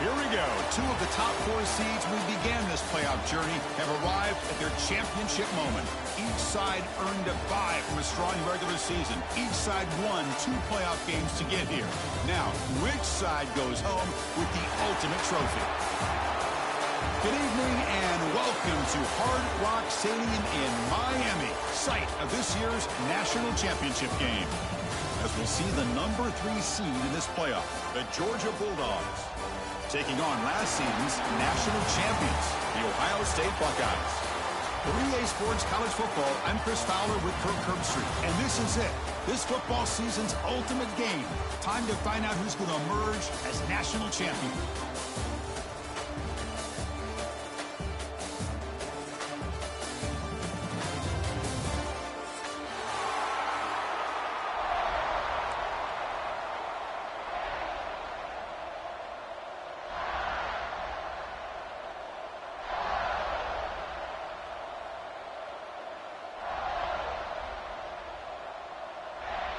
Here we go. Two of the top 4 seeds we began this playoff journey have arrived at their championship moment. Each side earned a bye from a strong regular season. Each side won 2 playoff games to get here. Now, which side goes home with the ultimate trophy? Good evening and welcome to Hard Rock Stadium in Miami, site of this year's national championship game. As we see the number 3 seed in this playoff, the Georgia Bulldogs, taking on last season's national champions, the Ohio State Buckeyes. For EA Sports College Football, I'm Chris Fowler with Kirk Herbstreit, and this is it. This football season's ultimate game. Time to find out who's going to emerge as national champion.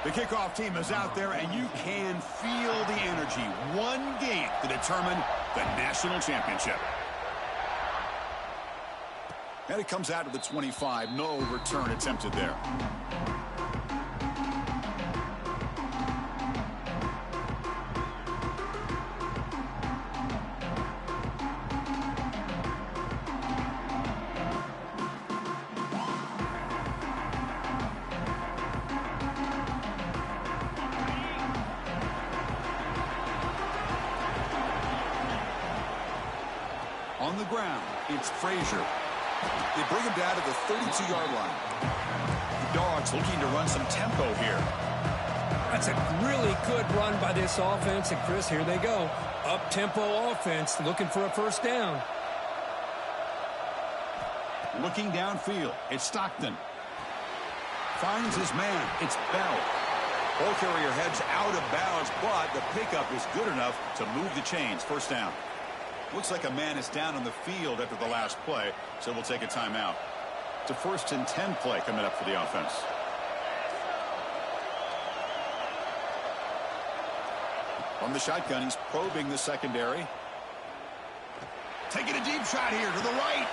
The kickoff team is out there, and you can feel the energy. One game to determine the national championship. And it comes out of the 25. No return attempted there. On the ground, it's Frazier. They bring him down to the 32-yard line. The Dogs looking to run some tempo here. That's a really good run by this offense. And, Chris, here they go. Up-tempo offense looking for a first down. Looking downfield, it's Stockton. Finds his man. It's Bell. Ball carrier heads out of bounds, but the pickup is good enough to move the chains. First down. Looks like a man is down on the field after the last play, so we'll take a timeout. It's a 1st and 10 play coming up for the offense. From the shotgun, he's probing the secondary. Taking a deep shot here to the right.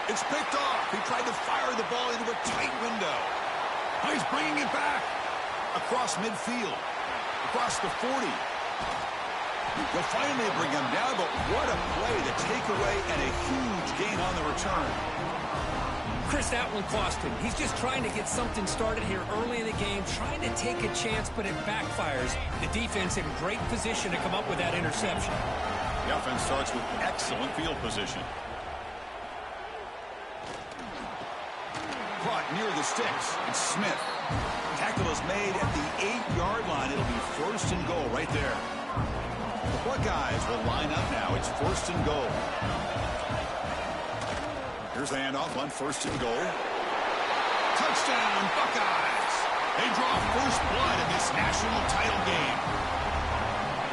It's picked off. He tried to fire the ball into a tight window. Now he's bringing it back across midfield, across the 40. They'll finally bring him down, but what a play, the takeaway, and a huge gain on the return. Chris, that one cost him. He's just trying to get something started here early in the game, trying to take a chance, but it backfires. The defense in great position to come up with that interception. The offense starts with excellent field position. Caught near the sticks. It's Smith. Tackle is made at the 8-yard line. It'll be 1st and goal right there. The Buckeyes will line up now. It's 1st and goal. Here's the handoff on 1st and goal. Touchdown, Buckeyes. They draw first blood in this national title game.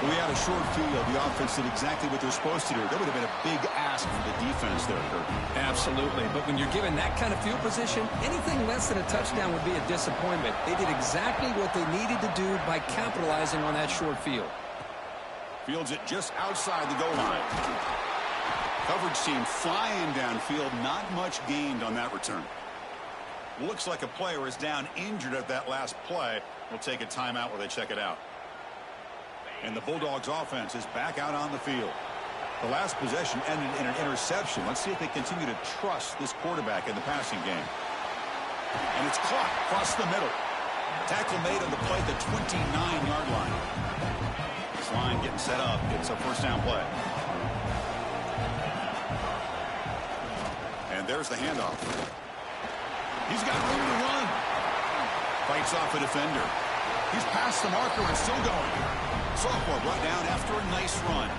We had a short field. The offense did exactly what they're supposed to do. That would have been a big ask for the defense there, Kirk. Absolutely. But when you're given that kind of field position, anything less than a touchdown would be a disappointment. They did exactly what they needed to do by capitalizing on that short field. Fields it just outside the goal line. Coverage team flying downfield. Not much gained on that return. Looks like a player is down injured at that last play. We'll take a timeout while they check it out. And the Bulldogs offense is back out on the field. The last possession ended in an interception. Let's see if they continue to trust this quarterback in the passing game. And it's caught across the middle. Tackle made on the play at the 29-yard line. This line getting set up. It's a first down play. And there's the handoff. He's got room to run. Fights off a defender. He's past the marker and still going. Sophomore brought down after a nice run.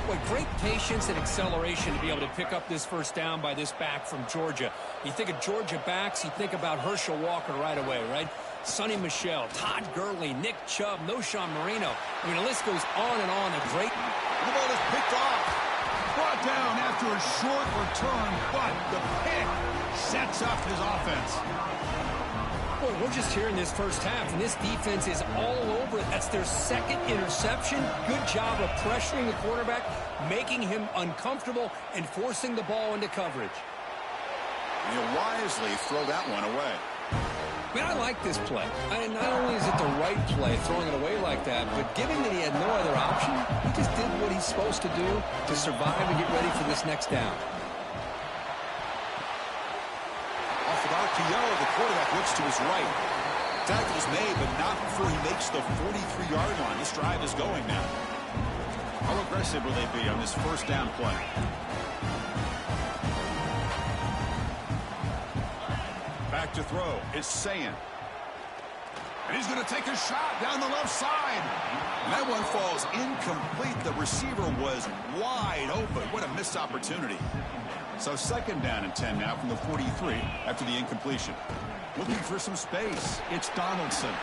Boy, great patience and acceleration to be able to pick up this first down by this back from Georgia. You think of Georgia backs, you think about Herschel Walker right away, right? Sonny Michel, Todd Gurley, Nick Chubb, Noshawn Marino. I mean, the list goes on and on. A great... The ball is picked off. Brought down after a short return, but the pick sets up his offense. Boy, we're just here in this first half, and this defense is all over it. That's their second interception. Good job of pressuring the quarterback, making him uncomfortable, and forcing the ball into coverage. He'll wisely throw that one away. I mean, I like this play. And not only is it the right play, throwing it away like that, but given that he had no other option, he just did what he's supposed to do to survive and get ready for this next down. Off of RPO, the quarterback looks to his right. Tackle is made, but not before he makes the 43-yard line. This drive is going now. How aggressive will they be on this first down play? Back to throw. It's Sayin. And he's going to take a shot down the left side. And that one falls incomplete. The receiver was wide open. What a missed opportunity. So second down and 10 now from the 43 after the incompletion. Looking for some space. It's Donaldson.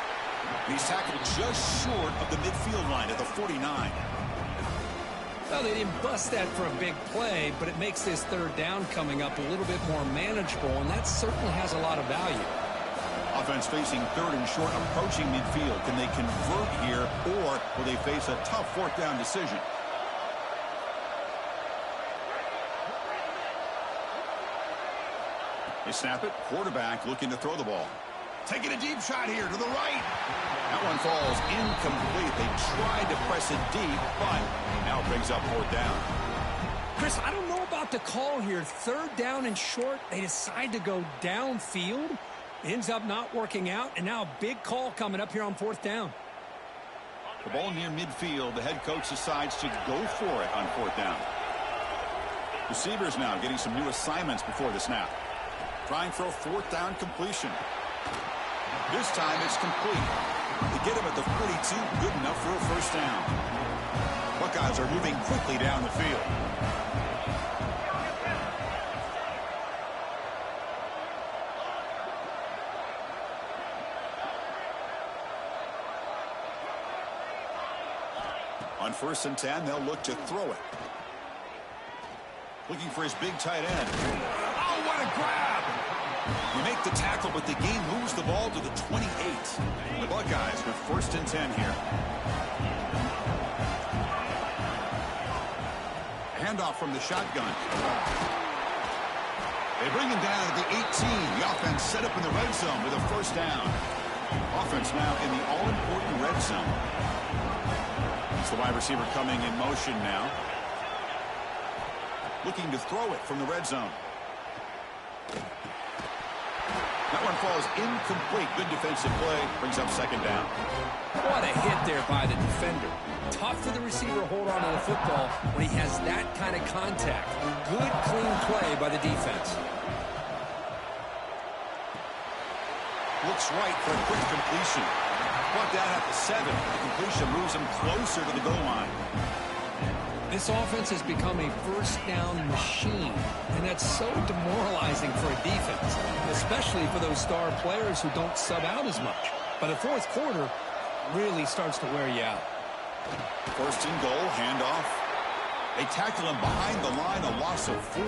He's tackled just short of the midfield line at the 49. Well, they didn't bust that for a big play, but it makes this third down coming up a little bit more manageable, and that certainly has a lot of value. Offense facing third and short, approaching midfield. Can they convert here, or will they face a tough fourth down decision? They snap it. Quarterback looking to throw the ball. Taking a deep shot here to the right. That one falls incomplete. They tried to press it deep, but now it brings up fourth down. Chris, I don't know about the call here. Third down and short. They decide to go downfield. Ends up not working out, and now a big call coming up here on fourth down. The ball near midfield. The head coach decides to go for it on fourth down. Receivers now getting some new assignments before the snap. Trying for a fourth down completion. This time it's complete. They get him at the 42, good enough for a first down. Buckeyes are moving quickly down the field. On first and 10, they'll look to throw it. Looking for his big tight end. Oh, what a grab! You make the tackle, but the game moves the ball to the 28. The Buckeyes with first and 10 here. Handoff from the shotgun. They bring him down at the 18. The offense set up in the red zone with a first down. Offense now in the all-important red zone. It's the wide receiver coming in motion now. Looking to throw it from the red zone. That one falls incomplete. Good defensive play. Brings up second down. What a hit there by the defender. Tough for the receiver to hold on to the football when he has that kind of contact. Good, clean play by the defense. Looks right for a quick completion. Brought down at the 7. The completion moves him closer to the goal line. This offense has become a first down machine, and that's so demoralizing for a defense, especially for those star players who don't sub out as much. But the fourth quarter really starts to wear you out. First and goal, handoff. They tackle him behind the line, a loss of 4.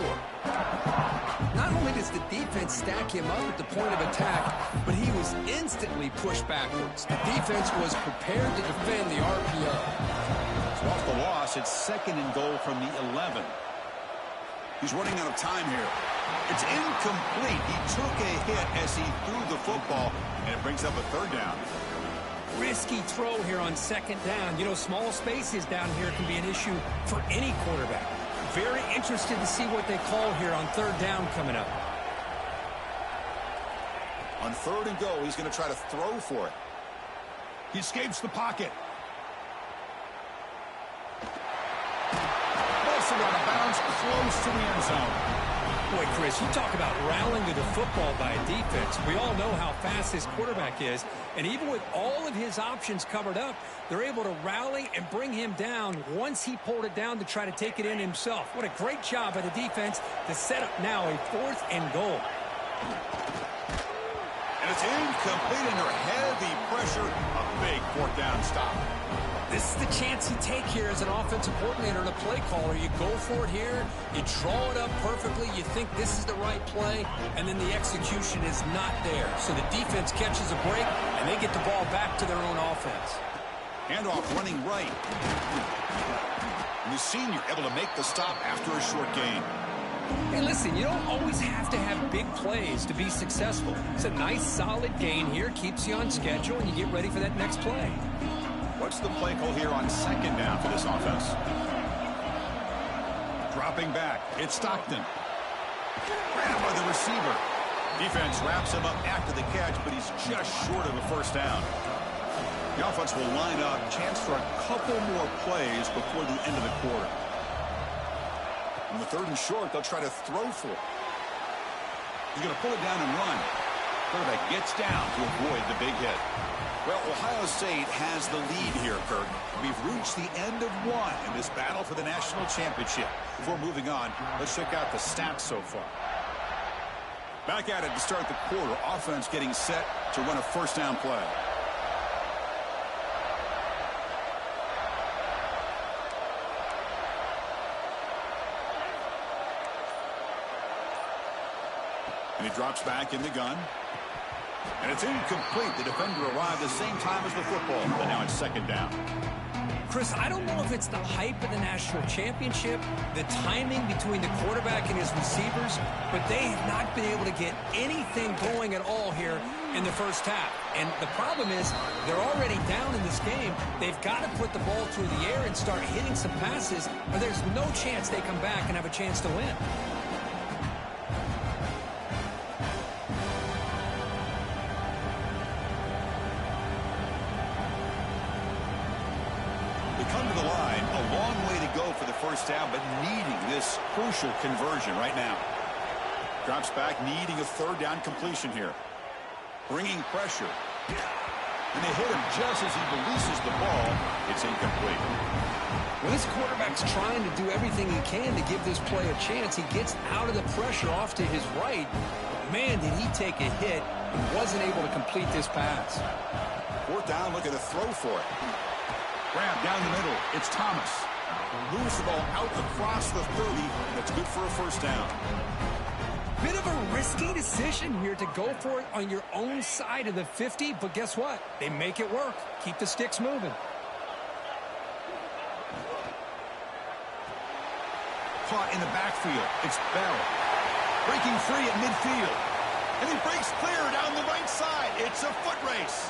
Not only does the defense stack him up at the point of attack, but he was instantly pushed backwards. The defense was prepared to defend the RPO. So off the wall. loss. It's 2nd and goal from the 11. He's running out of time here. It's incomplete. He took a hit as he threw the football, and it brings up a 3rd down. Risky throw here on 2nd down. You know, small spaces down here can be an issue for any quarterback. Very interested to see what they call here on 3rd down coming up. On 3rd and goal, he's going to try to throw for it. He escapes the pocket. Out of bounds, close to the end zone. Boy, Chris, you talk about rallying to the football by a defense. We all know how fast this quarterback is, and even with all of his options covered up, they're able to rally and bring him down once he pulled it down to try to take it in himself. What a great job by the defense to set up now a 4th and goal. And it's incomplete under heavy pressure. A big 4th down stop. This is the chance you take here as an offensive coordinator and a play caller. You go for it here, you draw it up perfectly, you think this is the right play, and then the execution is not there. So the defense catches a break, and they get the ball back to their own offense. Handoff running right. And the senior able to make the stop after a short gain. Hey, listen, you don't always have to have big plays to be successful. It's a nice, solid gain here, keeps you on schedule, and you get ready for that next play. What's the play call here on 2nd down for this offense? Dropping back. It's Stockton. Grabbed by the receiver. Defense wraps him up after the catch, but he's just short of a 1st down. The offense will line up. Chance for a couple more plays before the end of the quarter. On the 3rd and short, they'll try to throw for it. He's going to pull it down and run. Quarterback gets down to avoid the big hit. Well, Ohio State has the lead here, Kirk. We've reached the end of one in this battle for the national championship. Before moving on, let's check out the stats so far. Back at it to start the quarter. Offense getting set to run a 1st down play. And he drops back in the gun. And it's incomplete. The defender arrived the same time as the football, but now it's 2nd down. Chris, I don't know if it's the hype of the national championship, the timing between the quarterback and his receivers, but they have not been able to get anything going at all here in the 1st half. And the problem is they're already down in this game. They've got to put the ball through the air and start hitting some passes, or there's no chance they come back and have a chance to win. Come to the line, a long way to go for the 1st down, but needing this crucial conversion right now. Drops back, needing a 3rd down completion here. Bringing pressure. And they hit him just as he releases the ball. It's incomplete. Well, this quarterback's trying to do everything he can to give this play a chance. He gets out of the pressure off to his right. Man, did he take a hit and wasn't able to complete this pass. 4th down, looking to throw for it. Grab down the middle. It's Thomas. Moves the ball out across the 30. That's good for a 1st down. Bit of a risky decision here to go for it on your own side of the 50, but guess what? They make it work. Keep the sticks moving. Caught in the backfield. It's Bell. Breaking free at midfield. And he breaks clear down the right side. It's a foot race.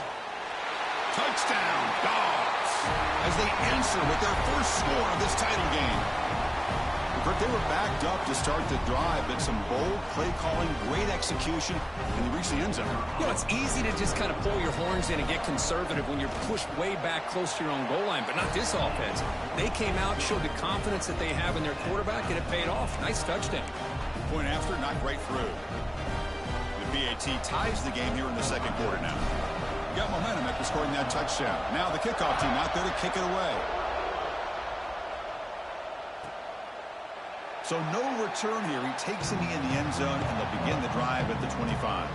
Touchdown, Dogs, as they answer with their 1st score of this title game. But they were backed up to start the drive, but some bold play calling, great execution, and they reached the end zone. You know, it's easy to just kind of pull your horns in and get conservative when you're pushed way back close to your own goal line, but not this offense. They came out, showed the confidence that they have in their quarterback, and it paid off. Nice touchdown. Point after, knocked right through. The BAT ties the game here in the 2nd quarter now. Got momentum after scoring that touchdown. Now the kickoff team out there to kick it away. So no return here. He takes it in the end zone, and they'll begin the drive at the 25.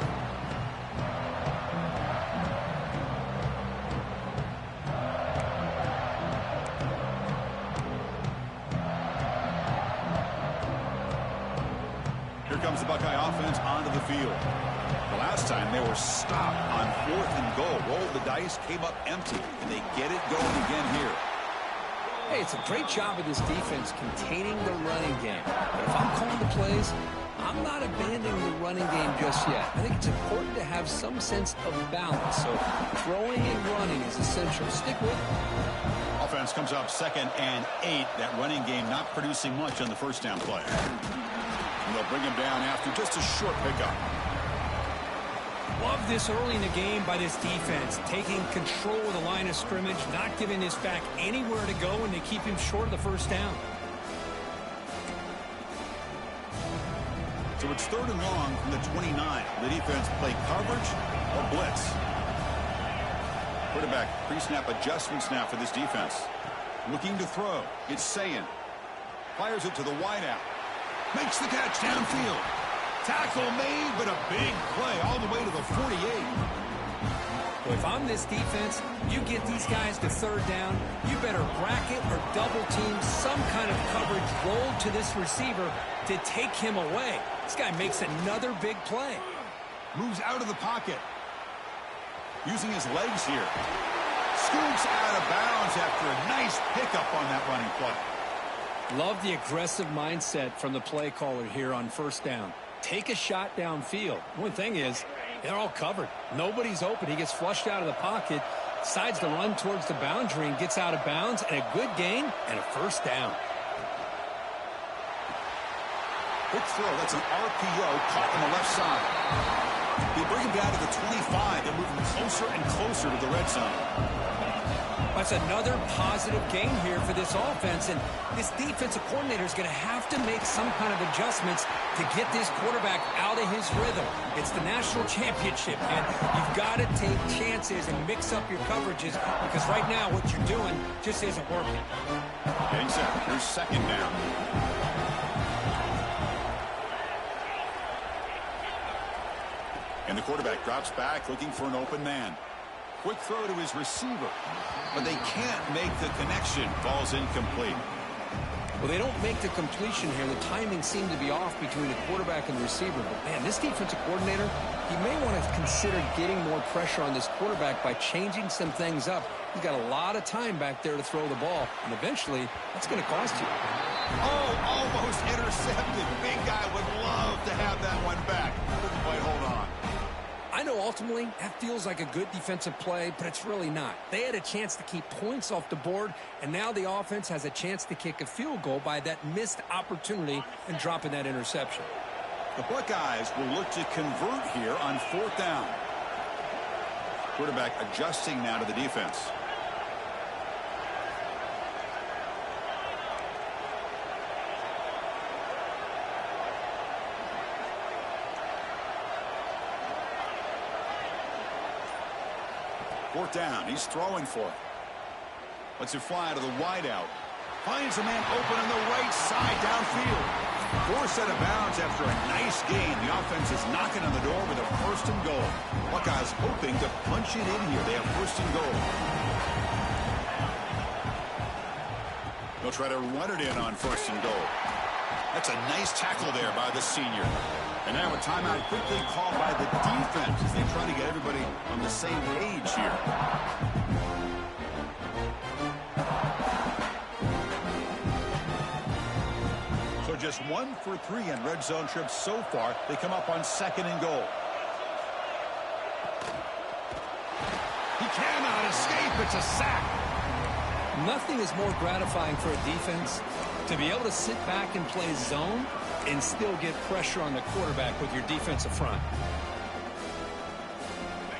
Here comes the Buckeye offense onto the field. The last time they were stopped on 4th and goal. Rolled the dice, came up empty, and they get it going again here. Hey, it's a great job of this defense containing the running game. But if I'm calling the plays, I'm not abandoning the running game just yet. I think it's important to have some sense of balance. So throwing and running is essential. Stick with it. Offense comes up 2nd and 8. That running game not producing much on the first down play. And they'll bring him down after just a short pickup. Love this early in the game by this defense, taking control of the line of scrimmage, not giving this back anywhere to go, and they keep him short of the first down. So it's 3rd and long from the 29. The defense play coverage or blitz. Quarterback pre-snap adjustment snap for this defense. Looking to throw. It's Sayin. Fires it to the wideout. Makes the catch downfield. Tackle made, but a big play all the way to the 48. Well, if I'm this defense, you get these guys to 3rd down, you better bracket or double team some kind of coverage rolled to this receiver to take him away. This guy makes another big play. Moves out of the pocket. Using his legs here. Scoops out of bounds after a nice pickup on that running play. Love the aggressive mindset from the play caller here on 1st down. Take a shot downfield. One thing is, they're all covered. Nobody's open. He gets flushed out of the pocket, decides to run towards the boundary and gets out of bounds, and a good gain and a 1st down. Quick throw. That's an RPO caught on the left side. They bring him down to the 25. They're moving closer and closer to the red zone. That's another positive gain here for this offense, and this defensive coordinator is going to have to make some kind of adjustments to get this quarterback out of his rhythm. It's the national championship, and you've got to take chances and mix up your coverages because right now what you're doing just isn't working. Getting set. Here's 2nd down. And the quarterback drops back looking for an open man. Quick throw to his receiver, but they can't make the connection. Ball's incomplete. Well, they don't make the completion here. The timing seemed to be off between the quarterback and the receiver. But, man, this defensive coordinator, he may want to consider getting more pressure on this quarterback by changing some things up. He's got a lot of time back there to throw the ball, and eventually that's going to cost you. Oh, almost intercepted. Big guy would love to have that one back. Couldn't quite hold on. I know ultimately that feels like a good defensive play, but it's really not. They had a chance to keep points off the board, and now the offense has a chance to kick a field goal by that missed opportunity and dropping that interception. The Buckeyes will look to convert here on 4th down. Quarterback adjusting now to the defense. Fourth down. He's throwing for it. Lets it fly to the wideout. Finds a man open on the right side downfield. Forced out of bounds after a nice gain. The offense is knocking on the door with a 1st and goal. Buckeyes hoping to punch it in here. They have 1st and goal. They'll try to run it in on 1st and goal. That's a nice tackle there by the senior. And now a timeout quickly called by the defense as they try to get everybody on the same page here. So just 1 for 3 in red zone trips so far. They come up on 2nd and goal. He cannot escape. It's a sack. Nothing is more gratifying for a defense to be able to sit back and play zone and still get pressure on the quarterback with your defensive front.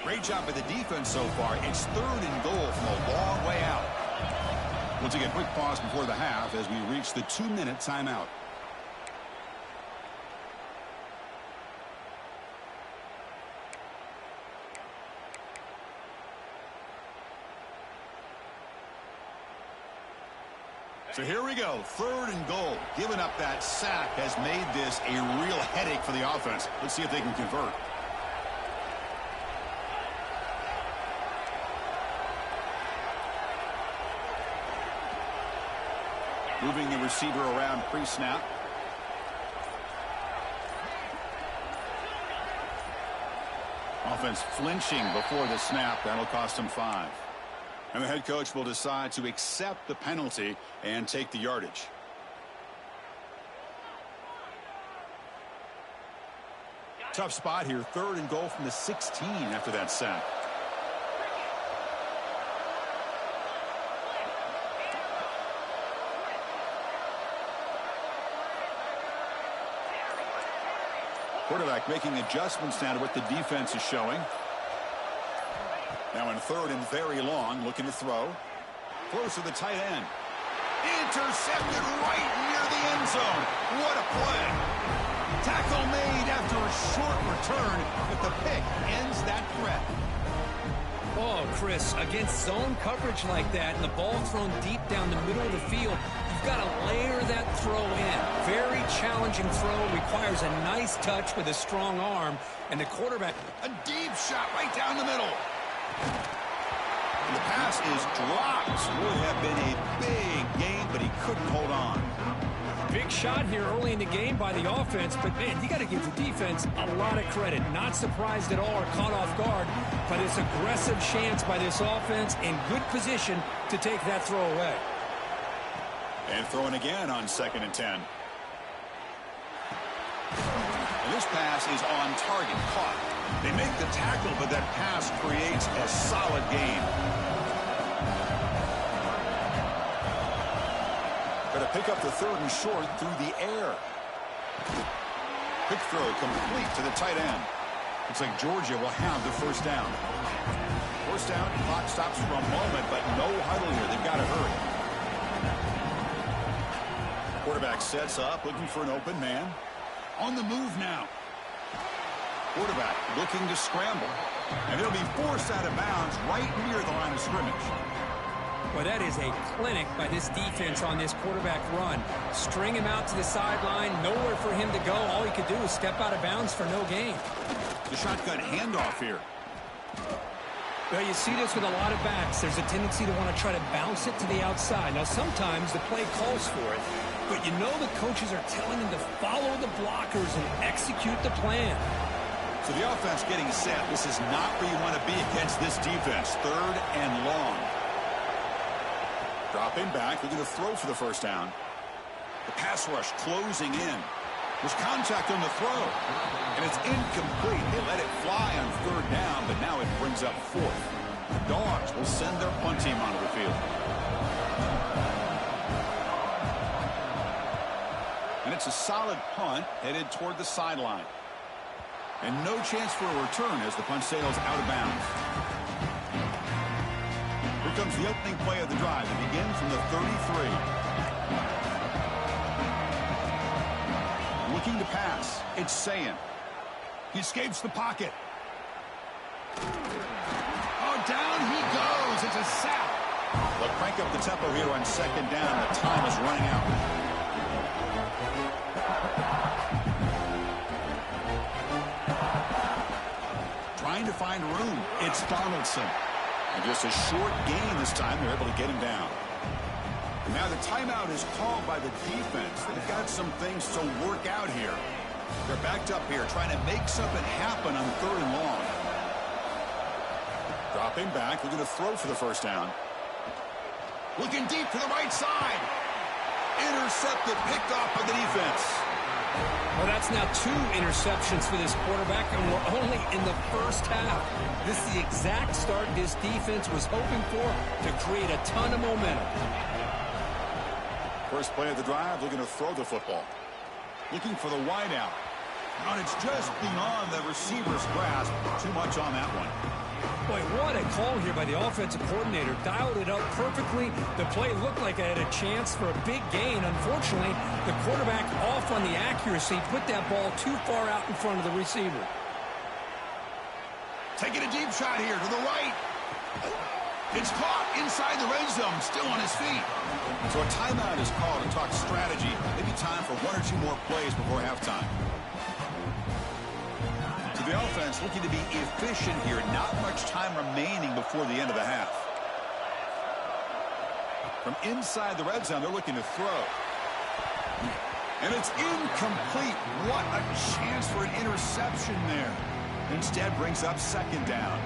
Great job by the defense so far. It's 3rd and goal from a long way out. We'll take a quick pause before the half as we reach the 2-minute timeout. So here we go, 3rd and goal. Giving up that sack has made this a real headache for the offense. Let's see if they can convert. Moving the receiver around pre-snap. Offense flinching before the snap. That'll cost them 5. And the head coach will decide to accept the penalty and take the yardage. Tough spot here. 3rd and goal from the 16 after that sack. Quarterback making adjustments now to what the defense is showing. Now in 3rd and very long, looking to throw. Throws to the tight end. Intercepted right near the end zone. What a play. Tackle made after a short return, but the pick ends that threat. Oh, Chris, against zone coverage like that and the ball thrown deep down the middle of the field, you've got to layer that throw in. Very challenging throw, requires a nice touch with a strong arm, and the quarterback... A deep shot right down the middle. And the pass is dropped. Would have been a big gain, but he couldn't hold on. Big shot here early in the game by the offense, but man, you got to give the defense a lot of credit. Not surprised at all or caught off guard, but it's aggressive chance by this offense in good position to take that throw away. And throwing again on 2nd and 10. And this pass is on target, caught. They make the tackle, but that pass creates a solid gain. Got to pick up the 3rd and short through the air. Quick throw complete to the tight end. Looks like Georgia will have the 1st down. 1st down, clock stops for a moment, but no huddle here. They've got to hurry. Quarterback sets up, looking for an open man. On the move now. Quarterback looking to scramble. And they'll be forced out of bounds right near the line of scrimmage. Well, that is a clinic by this defense on this quarterback run. String him out to the sideline, nowhere for him to go. All he could do is step out of bounds for no gain. The shotgun handoff here. Well, you see this with a lot of backs. There's a tendency to want to try to bounce it to the outside. Now, sometimes the play calls for it, but you know the coaches are telling them to follow the blockers and execute the plan. So the offense getting set. This is not where you want to be against this defense. 3rd and long. Dropping back, looking to throw for the 1st down. The pass rush closing in. There's contact on the throw. And it's incomplete. They let it fly on 3rd down, but now it brings up 4th. The Dogs will send their punt team onto the field. And it's a solid punt headed toward the sideline. And no chance for a return as the punt sails out of bounds. Here comes the opening play of the drive. It begins from the 33. Looking to pass. It's Sayin. He escapes the pocket. Oh, down he goes. It's a sack. They'll crank up the tempo here on 2nd down. The time is running out. Trying to find room. It's Donaldson. And just a short gain this time. They're able to get him down. And now the timeout is called by the defense. They've got some things to work out here. They're backed up here trying to make something happen on 3rd and long. Dropping back. Looking to throw for the 1st down. Looking deep to the right side. Intercepted. Picked off by the defense. Well, that's now 2 interceptions for this quarterback, and we're only in the 1st half. This is the exact start this defense was hoping for to create a ton of momentum. First play of the drive, looking to throw the football. Looking for the wideout. And it's just beyond the receiver's grasp. Too much on that one. Boy, what a call here by the offensive coordinator. Dialed it up perfectly. The play looked like it had a chance for a big gain. Unfortunately, the quarterback off on the accuracy, put that ball too far out in front of the receiver. Taking a deep shot here to the right. It's caught inside the red zone, still on his feet. So a timeout is called to talk strategy. Maybe time for 1 or 2 more plays before halftime. So the offense looking to be efficient here. Not much time remaining before the end of the half. From inside the red zone, they're looking to throw. And it's incomplete. What a chance for an interception there. Instead brings up 2nd down.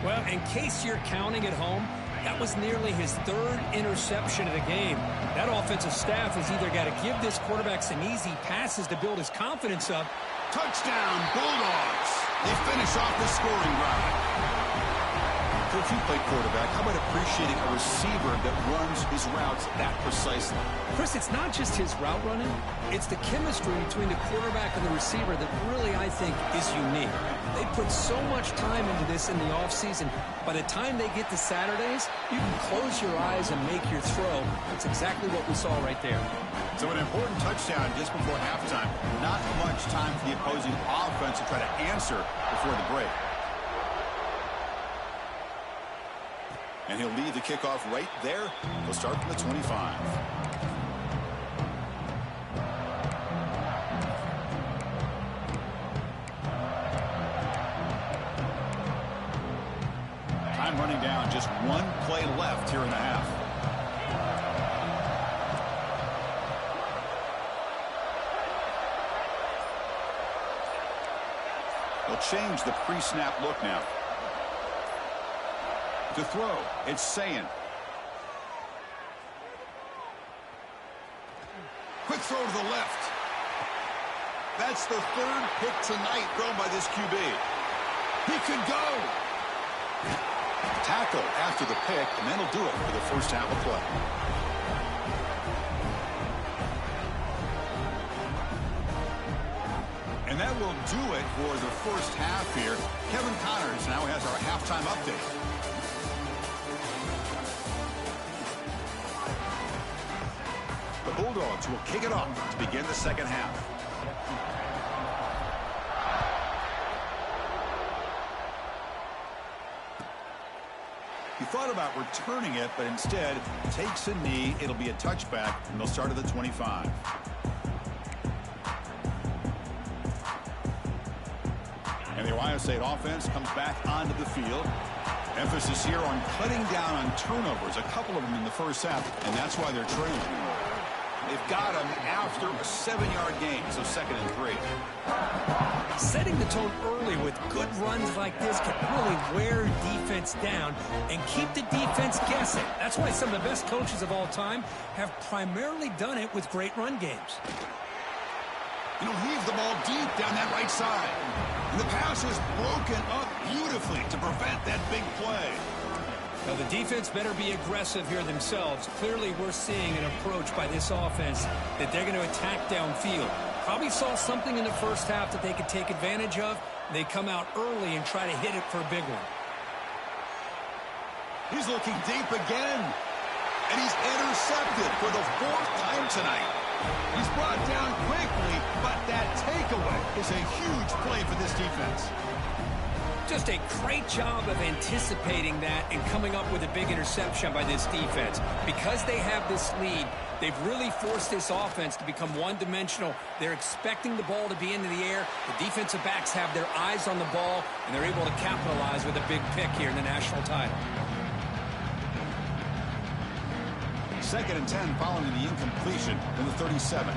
Well, in case you're counting at home, That was nearly his third interception of the game. That offensive staff has either got to give this quarterback some easy passes to build his confidence up. Touchdown, Bulldogs. They finish off the scoring drive. Coach, you play quarterback. How about appreciating a receiver that runs his routes that precisely? Chris, it's not just his route running. It's the chemistry between the quarterback and the receiver that really, I think, is unique. They put so much time into this in the offseason. By the time they get to Saturdays, you can close your eyes and make your throw. That's exactly what we saw right there. So an important touchdown just before halftime. Not much time for the opposing offense to try to answer before the break. And he'll lead the kickoff right there. He'll start from the 25. Time running down. Just one play left here in the half. They'll change the pre-snap look now. To throw, it's Sayin. Quick throw to the left. That's the third pick tonight thrown by this QB. He could go. Tackle after the pick, and that'll do it for the first half of play. And that will do it for the first half here. Kevin Connors now has our halftime update. The Bulldogs will kick it off to begin the second half. He thought about returning it, but instead takes a knee. It'll be a touchback, and they'll start at the 25. And the Ohio State offense comes back onto the field. Emphasis here on cutting down on turnovers, a couple of them in the first half, and that's why they're trailing. They've got him after a 7-yard gain, so 2nd and 3. Setting the tone early with good runs like this can really wear defense down and keep the defense guessing. That's why some of the best coaches of all time have primarily done it with great run games. You know, heave the ball deep down that right side. And the pass is broken up beautifully to prevent that big play. Now, the defense better be aggressive here themselves. Clearly, we're seeing an approach by this offense that they're going to attack downfield. Probably saw something in the first half that they could take advantage of. They come out early and try to hit it for a big one. He's looking deep again. And he's intercepted for the 4th time tonight. He's brought down quickly, but that takeaway is a huge play for this defense. Just a great job of anticipating that and coming up with a big interception by this defense. Because they have this lead, they've really forced this offense to become one-dimensional. They're expecting the ball to be into the air. The defensive backs have their eyes on the ball, and they're able to capitalize with a big pick here in the national title. 2nd and 10 following the incompletion from the 37.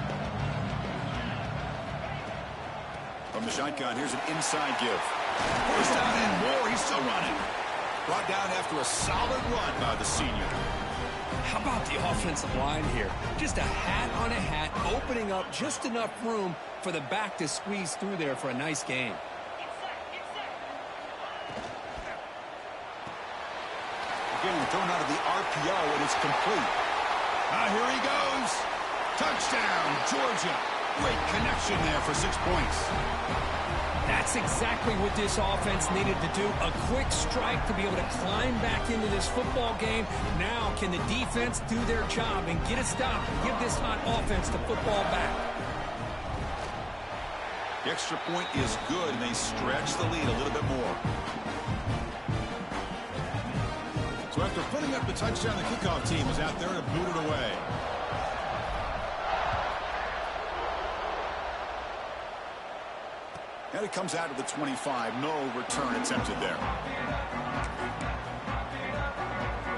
From the shotgun, here's an inside give. First down and more. He's still running. Brought down after a solid run by the senior. How about the offensive line here? Just a hat on a hat, opening up just enough room for the back to squeeze through there for a nice gain. Again, thrown out of the RPO, and it's complete. Here he goes. Touchdown, Georgia. Great connection there for 6 points. That's exactly what this offense needed to do. A quick strike to be able to climb back into this football game. Now can the defense do their job and get a stop and give this hot offense the football back? The extra point is good, and they stretch the lead a little bit more. So after putting up the touchdown, the kickoff team is out there to boot it away. And it comes out of the 25. No return attempted there.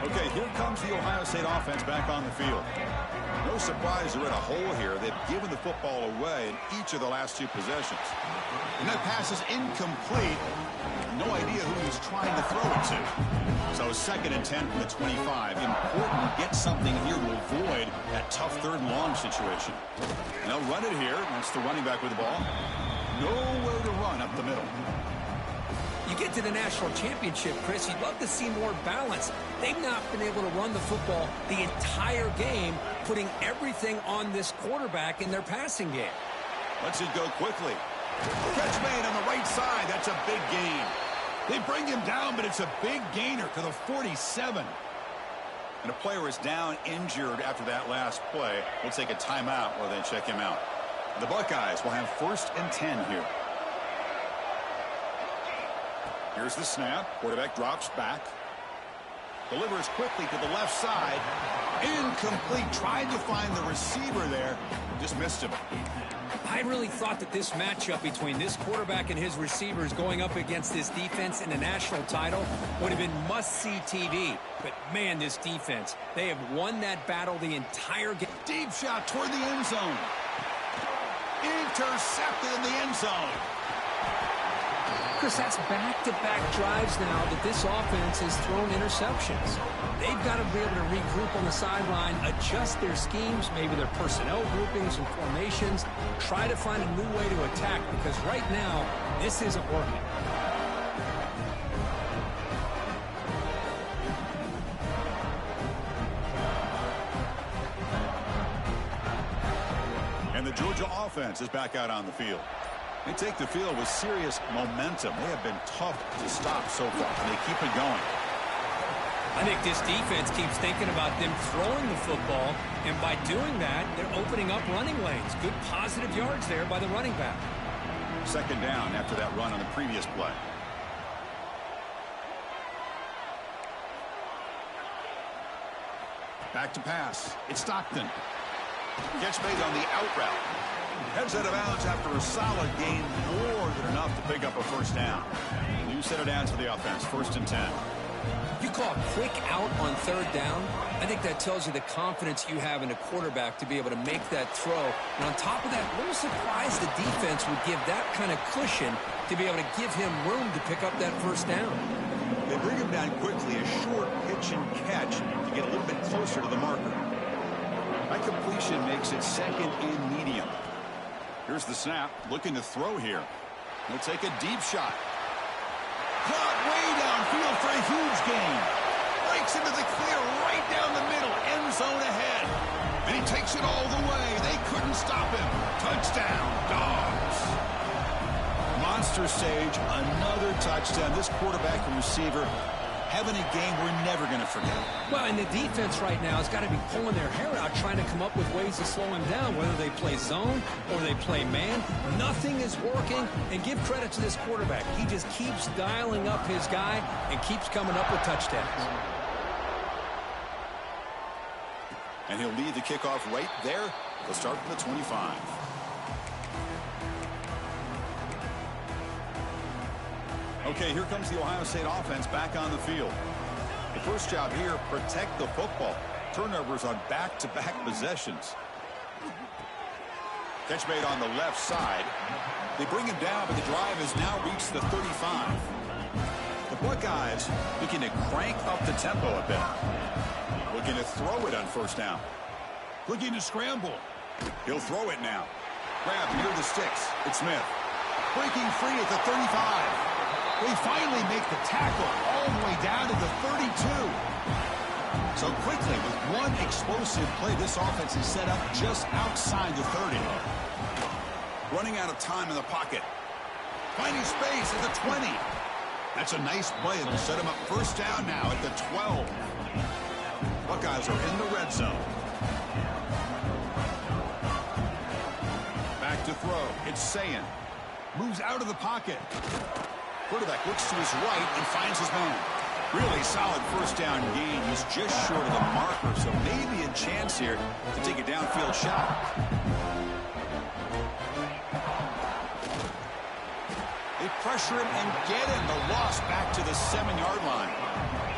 Okay, here comes the Ohio State offense back on the field. No surprise they're in a hole here. They've given the football away in each of the last 2 possessions. And that pass is incomplete. No idea who he's trying to throw it to. So 2nd and 10 from the 25. Important to get something here to avoid that tough 3rd and long situation. And they'll run it here. That's the running back with the ball. Nowhere to run up the middle. You get to the national championship, Chris, you'd love to see more balance. They've not been able to run the football the entire game, putting everything on this quarterback in their passing game. Lets it go quickly. Catch made on the right side. That's a big gain. They bring him down, but it's a big gainer to the 47. And a player is down injured after that last play. We'll take a timeout while they check him out. The Buckeyes will have 1st and 10 here. Here's the snap. Quarterback drops back. Delivers quickly to the left side. Incomplete. Tried to find the receiver there. Just missed him. I really thought that this matchup between this quarterback and his receivers going up against this defense in a national title would have been must-see TV. But, man, this defense, they have won that battle the entire game. Deep shot toward the end zone. Intercepted in the end zone. Chris, that's back-to-back drives now that this offense has thrown interceptions. They've got to be able to regroup on the sideline, adjust their schemes, maybe their personnel groupings and formations, try to find a new way to attack, because right now, this isn't working. And the Georgia offense is back out on the field. They take the field with serious momentum. They have been tough to stop so far, and they keep it going. I think this defense keeps thinking about them throwing the football, and by doing that, they're opening up running lanes. Good positive yards there by the running back. 2nd down after that run on the previous play. Back to pass. It's Stockton. Gets made on the out route. Heads out of bounds after a solid gain, more than enough to pick up a 1st down. New set of downs for the offense, 1st and 10. You call a quick out on 3rd down, I think that tells you the confidence you have in a quarterback to be able to make that throw. And on top of that, a little surprised the defense would give that kind of cushion to be able to give him room to pick up that 1st down. They bring him down quickly, a short pitch and catch to get a little bit closer to the marker. That completion makes it 2nd and medium. Here's the snap, looking to throw here. He'll take a deep shot. Caught way downfield for a huge gain. Breaks into the clear right down the middle, end zone ahead. And he takes it all the way. They couldn't stop him. Touchdown, Dogs. Monster stage, another touchdown. This quarterback and receiver having a game we're never going to forget. Well, and the defense right now has got to be pulling their hair out, trying to come up with ways to slow him down, whether they play zone or they play man. Nothing is working, and give credit to this quarterback. He just keeps dialing up his guy and keeps coming up with touchdowns. And he'll lead the kickoff right there. They'll start from the 25. Okay, here comes the Ohio State offense back on the field. The first job here, protect the football. Turnovers on back-to-back possessions. Catch made on the left side. They bring him down, but the drive has now reached the 35. The Buckeyes looking to crank up the tempo a bit. Looking to throw it on 1st down. Looking to scramble. He'll throw it now. Grab near the sticks. It's Smith. Breaking free at the 35. They finally make the tackle all the way down to the 32. So quickly, with one explosive play, this offense is set up just outside the 30. Running out of time in the pocket. Finding space at the 20. That's a nice play. It'll set him up 1st down now at the 12. Buckeyes are in the red zone. Back to throw. It's Sayin. Moves out of the pocket. Quarterback looks to his right and finds his man. Really solid 1st down gain. He's just short of the marker, so maybe a chance here to take a downfield shot. They pressure him and get him. The loss back to the 7-yard line.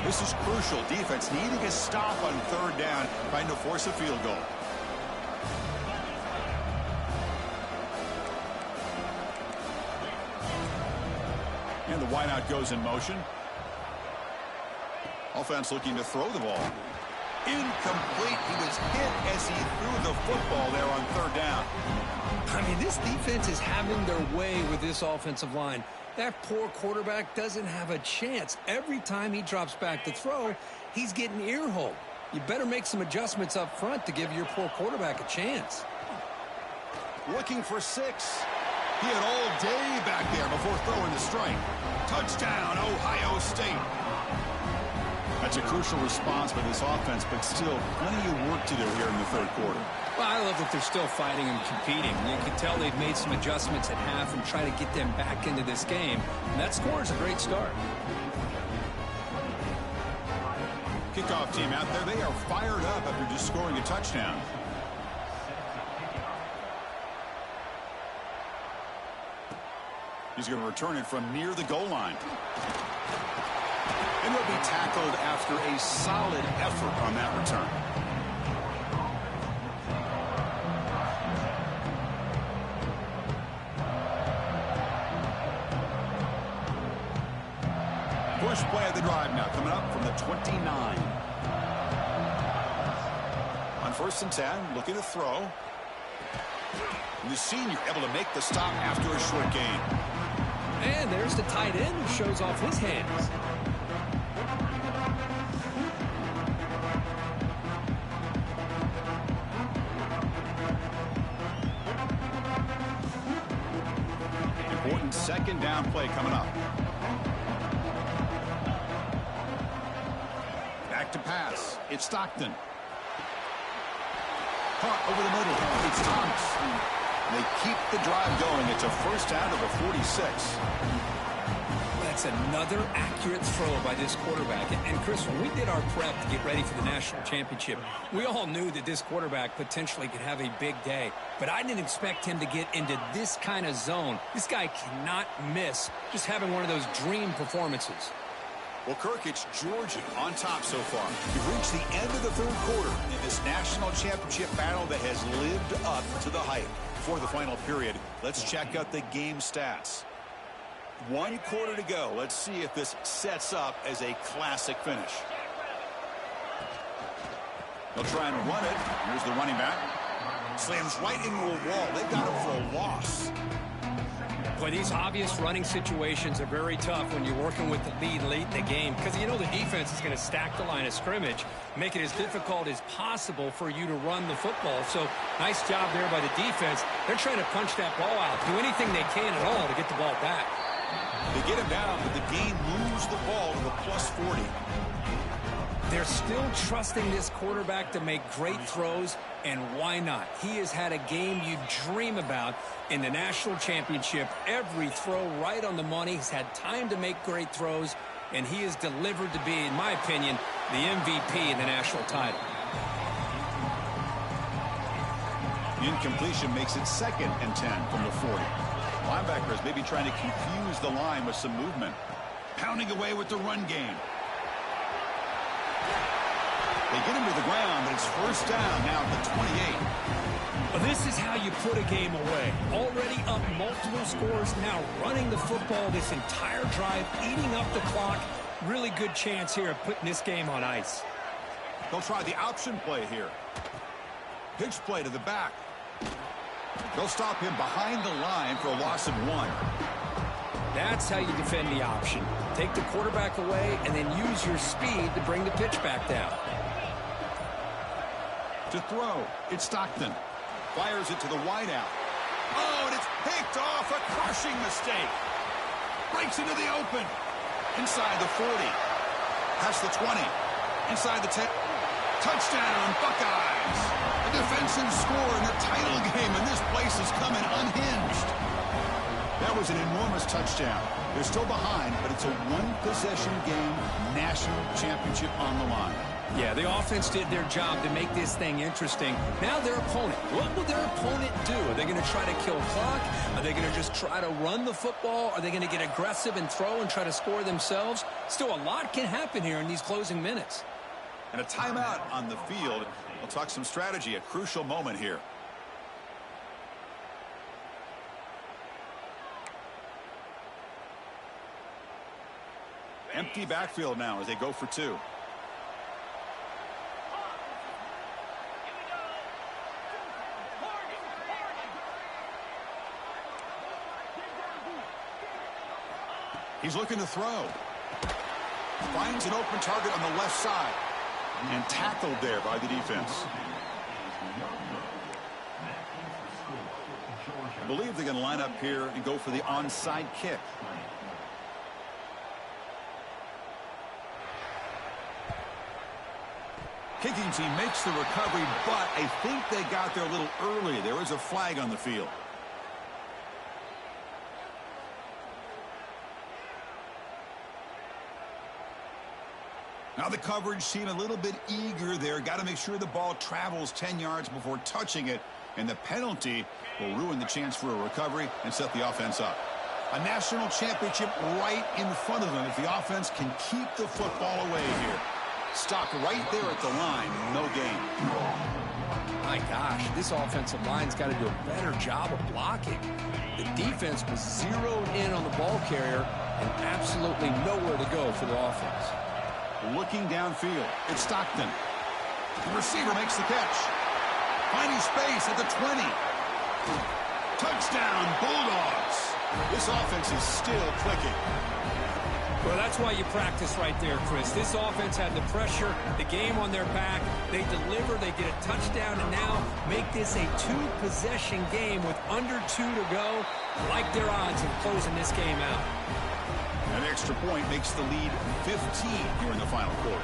This is crucial. Defense needing a stop on 3rd down, trying to force a field goal. And the wideout goes in motion. Offense looking to throw the ball. Incomplete. He was hit as he threw the football there on third down. I mean, this defense is having their way with this offensive line. That poor quarterback doesn't have a chance. Every time he drops back to throw, he's getting earholed. You better make some adjustments up front to give your poor quarterback a chance. Looking for 6. He had all day back there before throwing the strike. Touchdown, Ohio State. That's a crucial response by this offense, but still plenty of work to do here in the third quarter. Well, I love that they're still fighting and competing. You can tell they've made some adjustments at half and try to get them back into this game. And that score is a great start. Kickoff team out there, they are fired up after just scoring a touchdown. He's going to return it from near the goal line. And he'll be tackled after a solid effort on that return. First play of the drive now coming up from the 29. On 1st and 10, looking to throw. And the senior able to make the stop after a short gain. And there's the tight end who shows off his hands. Important second down play coming up. Back to pass. It's Stockton. Caught over the middle. It's Thomas. They keep the drive going. It's a first down to the 46. That's another accurate throw by this quarterback. And Chris, when we did our prep to get ready for the national championship, we all knew that this quarterback potentially could have a big day. But I didn't expect him to get into this kind of zone. This guy cannot miss just having one of those dream performances. Well, Kirk, it's Georgia on top so far. We've reached the end of the third quarter in this national championship battle that has lived up to the hype. Before the final period, let's check out the game stats. 1 quarter to go. Let's see if this sets up as a classic finish. They'll try and run it. Here's the running back. Slams right into a wall. They've got him for a loss. Boy, these obvious running situations are very tough when you're working with the lead late in the game because you know the defense is going to stack the line of scrimmage, make it as difficult as possible for you to run the football. So nice job there by the defense. They're trying to punch that ball out, do anything they can at all to get the ball back. They get him down, but the game moves the ball to the +40. They're still trusting this quarterback to make great throws, and why not? He has had a game you dream about in the national championship. Every throw right on the money. He's had time to make great throws, and he is delivered to be, in my opinion, the MVP in the national title. Incompletion makes it 2nd and 10 from the 40. Linebackers maybe trying to confuse the line with some movement. Pounding away with the run game. They get him to the ground, but it's first down now at the 28. Well, this is how you put a game away. Already up multiple scores, now running the football this entire drive, eating up the clock. Really good chance here of putting this game on ice. They'll try the option play here. Pitch play to the back. They'll stop him behind the line for a loss of 1. That's how you defend the option. Take the quarterback away and then use your speed to bring the pitch back down. To throw, it's Stockton. Fires it to the wideout. Oh, and it's picked off. A crushing mistake. Breaks into the open. Inside the 40. Past the 20. Inside the 10. Touchdown, Buckeyes. A defensive score in the title game, and this place is coming unhinged. That was an enormous touchdown. They're still behind, but it's a one-possession game, national championship on the line. Yeah, the offense did their job to make this thing interesting. Now their opponent. What will their opponent do? Are they going to try to kill clock? Are they going to just try to run the football? Are they going to get aggressive and throw and try to score themselves? Still, a lot can happen here in these closing minutes. And a timeout on the field. We'll talk some strategy, a crucial moment here. Empty backfield now as they go for two. He's looking to throw. Finds an open target on the left side. And tackled there by the defense. I believe they're going to line up here and go for the onside kick. Kicking team makes the recovery, but I think they got there a little early. There is a flag on the field. Now the coverage seemed a little bit eager there. Got to make sure the ball travels 10 yards before touching it. And the penalty will ruin the chance for a recovery and set the offense up. A national championship right in front of them if the offense can keep the football away here. Stopped right there at the line. No gain. My gosh, this offensive line's got to do a better job of blocking. The defense was zeroed in on the ball carrier and absolutely nowhere to go for the offense. Looking downfield, it's Stockton. The receiver makes the catch. Finding space at the 20. Touchdown, Bulldogs. This offense is still clicking. Well, that's why you practice right there, Chris. This offense had the pressure, the game on their back. They deliver, they get a touchdown, and now make this a two-possession game with under 2 to go. Like their odds of closing this game out. An extra point makes the lead 15 here in the final quarter.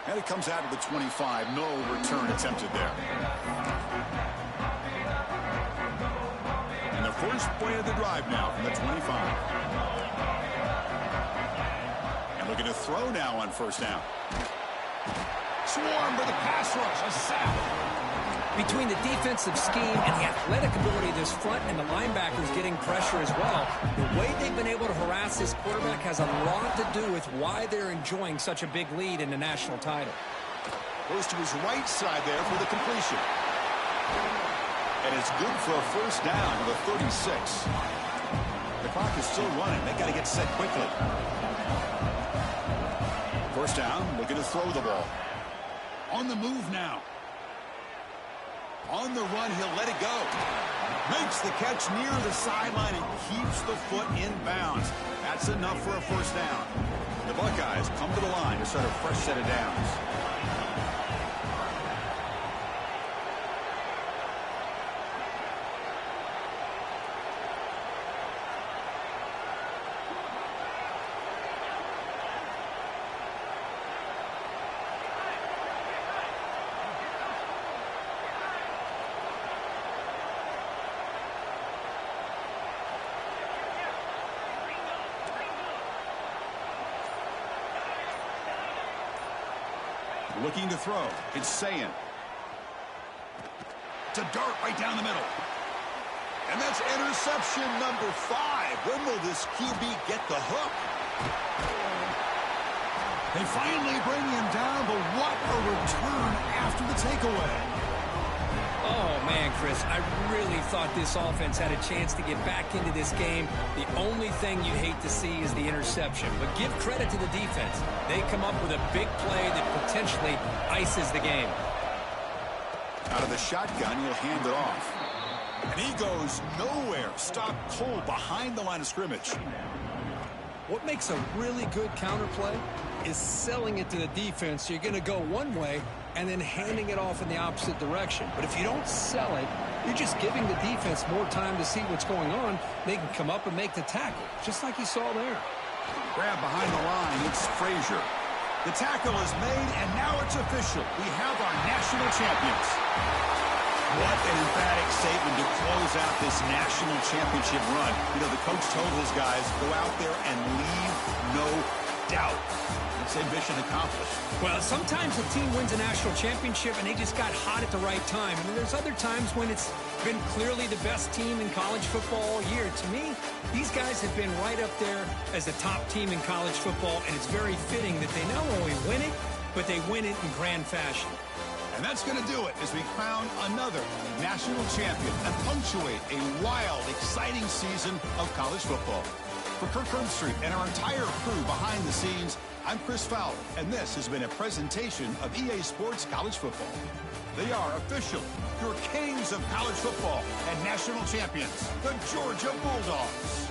And it comes out of the 25. No return attempted there. And the first play of the drive now from the 25. And looking to throw now on first down. Swarmed by the pass rush. A sack. Between the defensive scheme and the athletic ability of this front and the linebackers getting pressure as well, the way they've been able to harass this quarterback has a lot to do with why they're enjoying such a big lead in the national title. Goes to his right side there for the completion. And it's good for a first down to the 36. The clock is still running. They got to get set quickly. First down, looking to throw the ball. On the move now. On the run, he'll let it go. Makes the catch near the sideline and keeps the foot in bounds. That's enough for a first down. The Buckeyes come to the line to start a fresh set of downs. Looking to throw. It's Sayin. To dart right down the middle. And that's interception number 5. When will this QB get the hook? They finally bring him down, but what a return after the takeaway. Oh, man, Chris, I really thought this offense had a chance to get back into this game. The only thing you hate to see is the interception. But give credit to the defense. They come up with a big play that potentially ices the game. Out of the shotgun, he'll hand it off. And he goes nowhere. Stopped cold behind the line of scrimmage. What makes a really good counterplay is selling it to the defense. So you're going to go one way and then handing it off in the opposite direction. But if you don't sell it, you're just giving the defense more time to see what's going on. They can come up and make the tackle, just like you saw there. Grab behind the line. It's Frazier. The tackle is made, and now it's official. We have our national champions. What an emphatic statement to close out this national championship run. You know, the coach told his guys, go out there and leave no doubt. It's ambition accomplished. Well, sometimes a team wins a national championship and they just got hot at the right time. And there's other times when it's been clearly the best team in college football all year. To me, these guys have been right up there as the top team in college football, and it's very fitting that they not only win it, but they win it in grand fashion. And that's going to do it as we crown another national champion and punctuate a wild, exciting season of college football. For Kirk Herbstreit and our entire crew behind the scenes, I'm Chris Fowler, and this has been a presentation of EA Sports College Football. They are officially your kings of college football and national champions, the Georgia Bulldogs.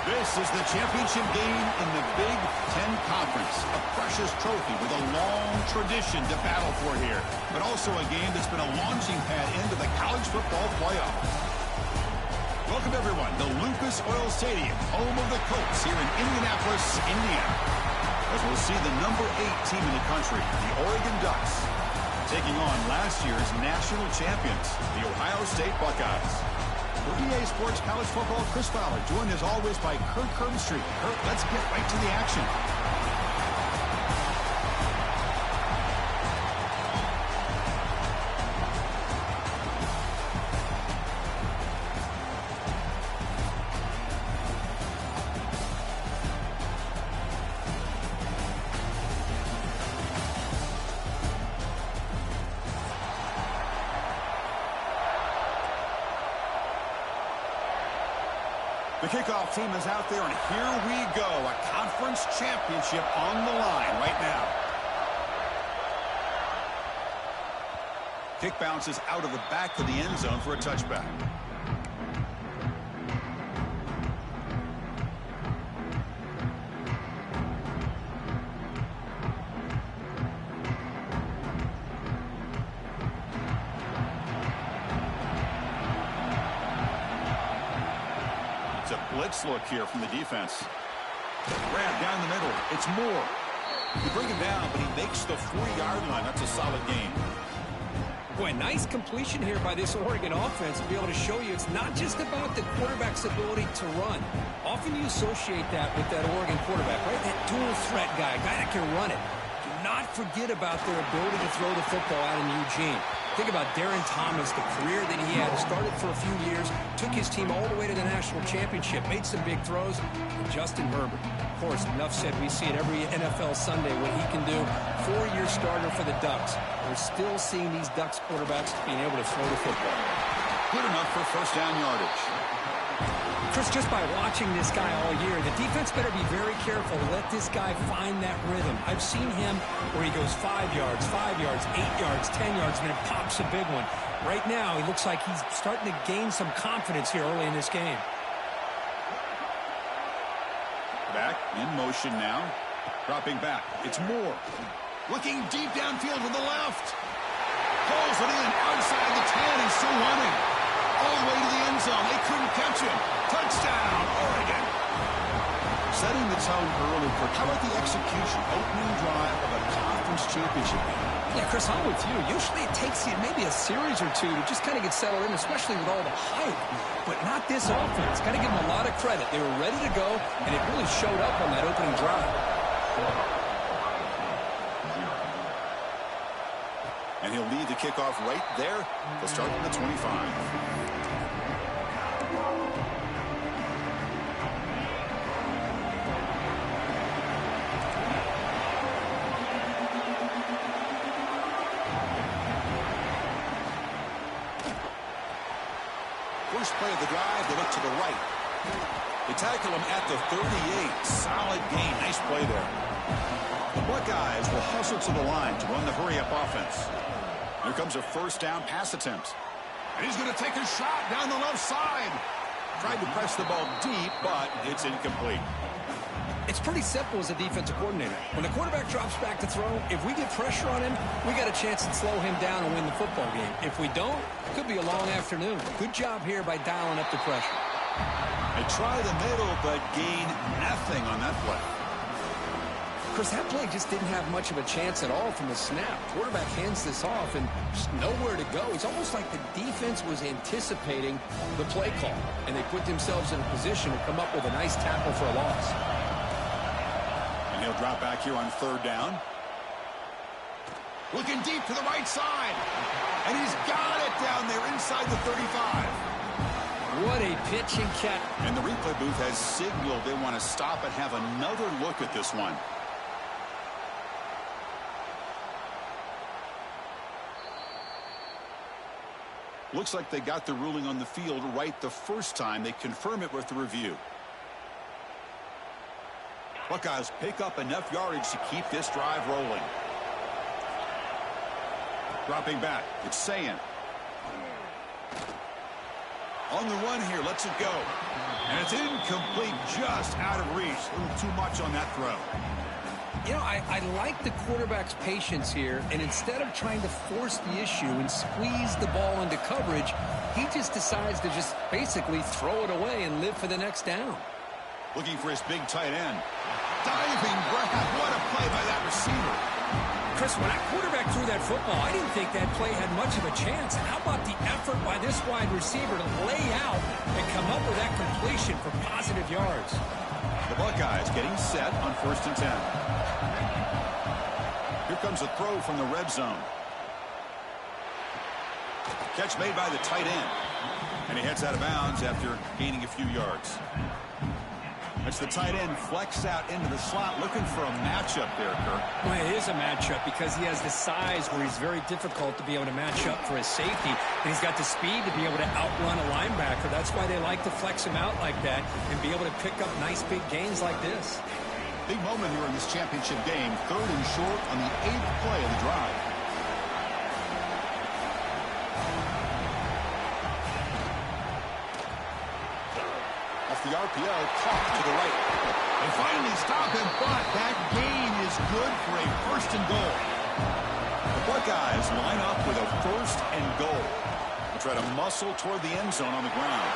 This is the championship game in the Big Ten Conference. A precious trophy with a long tradition to battle for here. But also a game that's been a launching pad into the college football playoff. Welcome, everyone, to Lucas Oil Stadium, home of the Colts here in Indianapolis, Indiana. As we'll see the number 8 team in the country, the Oregon Ducks, taking on last year's national champions, the Ohio State Buckeyes. For EA Sports College Football, Chris Fowler, joined as always by Kirk Herbstreit. Kirk, let's get right to the action. The kickoff team is out there, and here we go. A conference championship on the line right now. Kick bounces out of the back of the end zone for a touchback. Blitz look here from the defense. Grab down the middle. It's Moore. You bring him down, but he makes the 40-yard line. That's a solid gain. Boy, nice completion here by this Oregon offense to be able to show you it's not just about the quarterback's ability to run. Often you associate that with that Oregon quarterback, right? That dual threat guy that can run it. Do not forget about their ability to throw the football out in Eugene. Think about Darren Thomas, the career that he had. Started for a few years, took his team all the way to the national championship, made some big throws. And Justin Herbert, of course, enough said, we see it every NFL Sunday what he can do. 4-year starter for the Ducks. We're still seeing these Ducks quarterbacks being able to throw the football. Good enough for first down yardage. Chris, just by watching this guy all year, the defense better be very careful to let this guy find that rhythm. I've seen him where he goes 5 yards, 8 yards, 10 yards, and then pops a big one. Right now, he looks like he's starting to gain some confidence here early in this game. Back in motion now. Dropping back. It's Moore. Looking deep downfield to the left. Pulls it in outside the 10. He's still running. All the way to the end zone. They couldn't catch him. Touchdown, Oregon. Setting the tone early. How about the execution? Opening drive of a conference championship. Yeah, Chris, I'm with you. Usually it takes you maybe a series or two to just kind of get settled in, especially with all the hype. But not this offense. Got to give them a lot of credit. They were ready to go, and it really showed up on that opening drive. And he'll lead the kickoff right there. They'll start at the 25. First play of the drive, they look to the right. They tackle him at the 38. Solid gain. Nice play there. The Buckeyes will hustle to the line to run the hurry-up offense. Here comes a first down pass attempt. And he's going to take a shot down the left side. Tried to press the ball deep, but it's incomplete. It's pretty simple as a defensive coordinator. When the quarterback drops back to throw, if we get pressure on him, we got a chance to slow him down and win the football game. If we don't, it could be a long afternoon. Good job here by dialing up the pressure. They try the middle, but gain nothing on that play. Chris, that play just didn't have much of a chance at all from the snap. Quarterback hands this off and just nowhere to go. It's almost like the defense was anticipating the play call, and they put themselves in a position to come up with a nice tackle for a loss. And he'll drop back here on third down. Looking deep to the right side. And he's got it down there inside the 35. What a pitch and catch. And the replay booth has signaled they want to stop and have another look at this one. Looks like they got the ruling on the field right the first time. They confirm it with the review. Buckeyes pick up enough yardage to keep this drive rolling. Dropping back, it's Sayin. On the run here, lets it go. And it's incomplete, just out of reach. A little too much on that throw. You know, I like the quarterback's patience here, and instead of trying to force the issue and squeeze the ball into coverage, he just decides to just basically throw it away and live for the next down. Looking for his big tight end. Diving grab. What a play by that receiver. Chris, when that quarterback threw that football, I didn't think that play had much of a chance. How about the effort by this wide receiver to lay out and come up with that completion for positive yards? The Buckeyes getting set on 1st and 10. Here comes a throw from the red zone. Catch made by the tight end. And he heads out of bounds after gaining a few yards. That's the tight end flex out into the slot, looking for a matchup there, Kirk. Well, it is a matchup because he has the size where he's very difficult to be able to match up for his safety. And he's got the speed to be able to outrun a linebacker. That's why they like to flex him out like that and be able to pick up nice big gains like this. Big moment here in this championship game. 3rd and short on the 8th play of the drive. The RPO caught to the right. They finally stop him, but that gain is good for a 1st and goal. The Buckeyes line up with a 1st and goal. They try to muscle toward the end zone on the ground.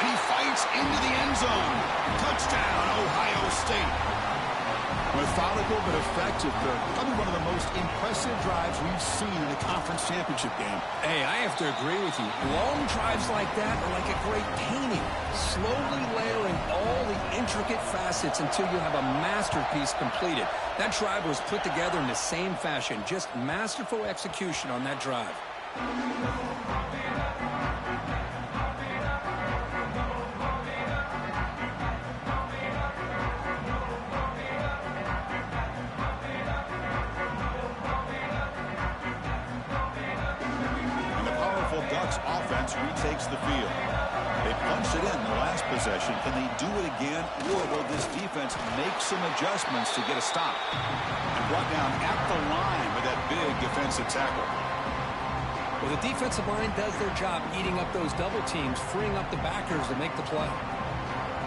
And he fights into the end zone. Touchdown, Ohio State. Methodical but effective. Probably one of the most impressive drives we've seen in a conference championship game. Hey, I have to agree with you. Long drives like that are like a great painting. Slowly layering all the intricate facets until you have a masterpiece completed. That drive was put together in the same fashion. Just masterful execution on that drive. Offense retakes the field. They punched it in the last possession. Can they do it again, or will this defense make some adjustments to get a stop? And brought down at the line with that big defensive tackle. Well, the defensive line does their job eating up those double teams, freeing up the backers to make the play.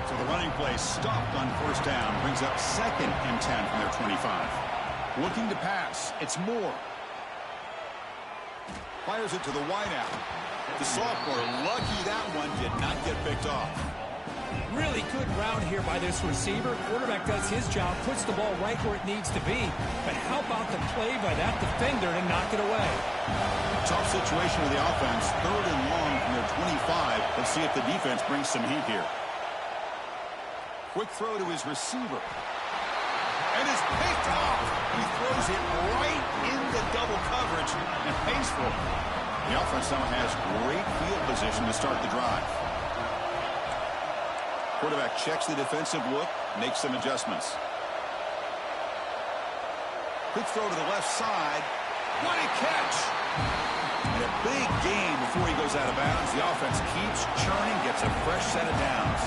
So the running play stopped on 1st down, brings up 2nd and 10 from their 25. Looking to pass. It's Moore. Fires it to the wideout. The sophomore, lucky that one did not get picked off. Really good route here by this receiver. Quarterback does his job, puts the ball right where it needs to be. But how about the play by that defender to knock it away? Tough situation with the offense. 3rd and long from their 25. Let's see if the defense brings some heat here. Quick throw to his receiver. And it's picked off. He throws it right into double coverage and pays for it. The offense now has great field position to start the drive. Quarterback checks the defensive look, makes some adjustments. Quick throw to the left side. What a catch! And a big gain before he goes out of bounds. The offense keeps churning, gets a fresh set of downs.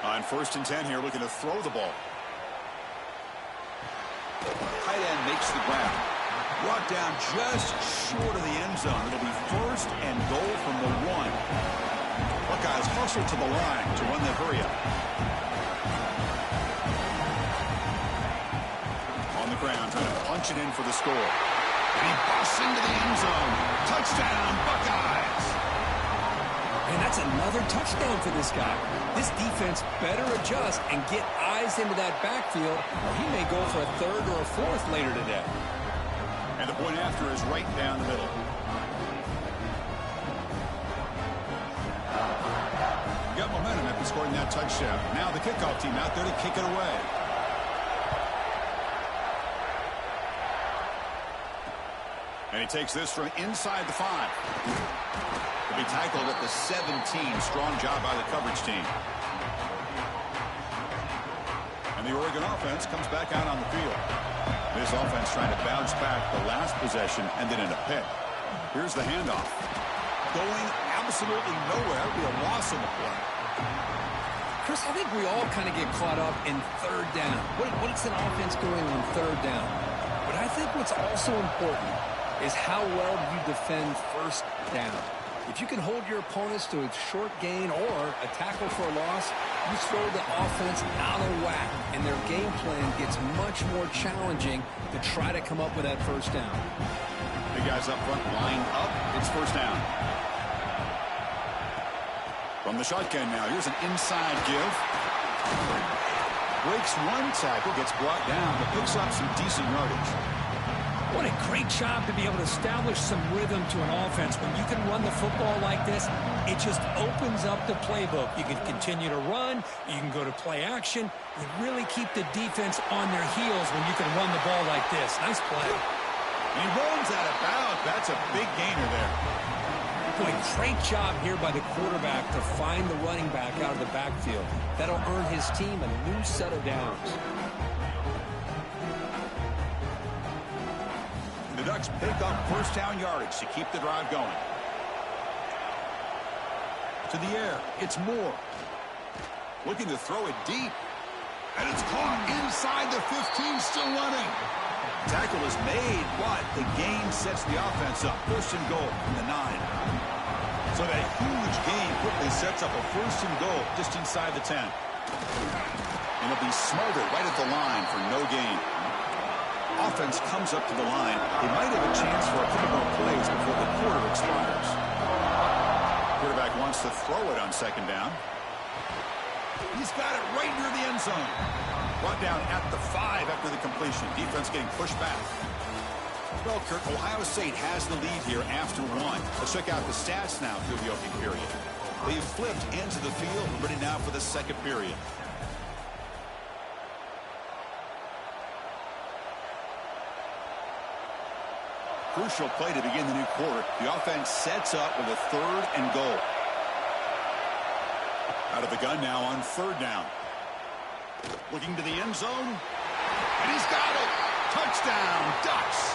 On 1st and 10 here, looking to throw the ball. Tight end makes the grab. Brought down just short of the end zone. It'll be 1st and goal from the 1. Buckeyes hustle to the line to run the hurry-up. On the ground, trying to punch it in for the score. And he busts into the end zone. Touchdown, Buckeyes! And that's another touchdown for this guy. This defense better adjust and get eyes into that backfield, or he may go for a 3rd or a 4th later today. And the point after is right down the middle. Got momentum after scoring that touchdown. Now the kickoff team out there to kick it away. And he takes this from inside the 5. Will be tackled at the 17. Strong job by the coverage team. And the Oregon offense comes back out on the field. This offense trying to bounce back the last possession and then in a pick. Here's the handoff. Going absolutely nowhere. It'll be a loss in the play. Chris, I think we all kind of get caught up in 3rd down. What's an offense doing on 3rd down? But I think what's also important is how well you defend first down. If you can hold your opponents to a short gain or a tackle for a loss, you throw the offense out of whack, and their game plan gets much more challenging to try to come up with that first down. The guys up front line up. It's first down. From the shotgun now, here's an inside give. Breaks one tackle, gets brought down, but picks up some decent yardage. What a great job to be able to establish some rhythm to an offense. When you can run the football like this, it just opens up the playbook. You can continue to run. You can go to play action. You really keep the defense on their heels when you can run the ball like this. Nice play. He runs out of bounds. That's a big gainer there. Boy, great job here by the quarterback to find the running back out of the backfield. That'll earn his team a new set of downs. The Ducks pick up first down yardage to keep the drive going. To the air, it's Moore. Looking to throw it deep. And it's caught inside the 15, still running. Tackle is made, but the gain sets the offense up. First and goal from the 9. So that huge gain quickly sets up a first and goal just inside the 10. And it'll be smothered right at the line for no gain. Offense comes up to the line. They might have a chance for a couple more plays before the quarter expires. Quarterback wants to throw it on second down. He's got it right near the end zone. Brought down at the 5 after the completion. Defense getting pushed back. Well, Kirk, Ohio State has the lead here after 1. Let's check out the stats now through the opening period. They've flipped into the field, ready now for the second period. Crucial play to begin the new quarter. The offense sets up with a third and goal. Out of the gun now on third down. Looking to the end zone. And he's got it. Touchdown, Ducks.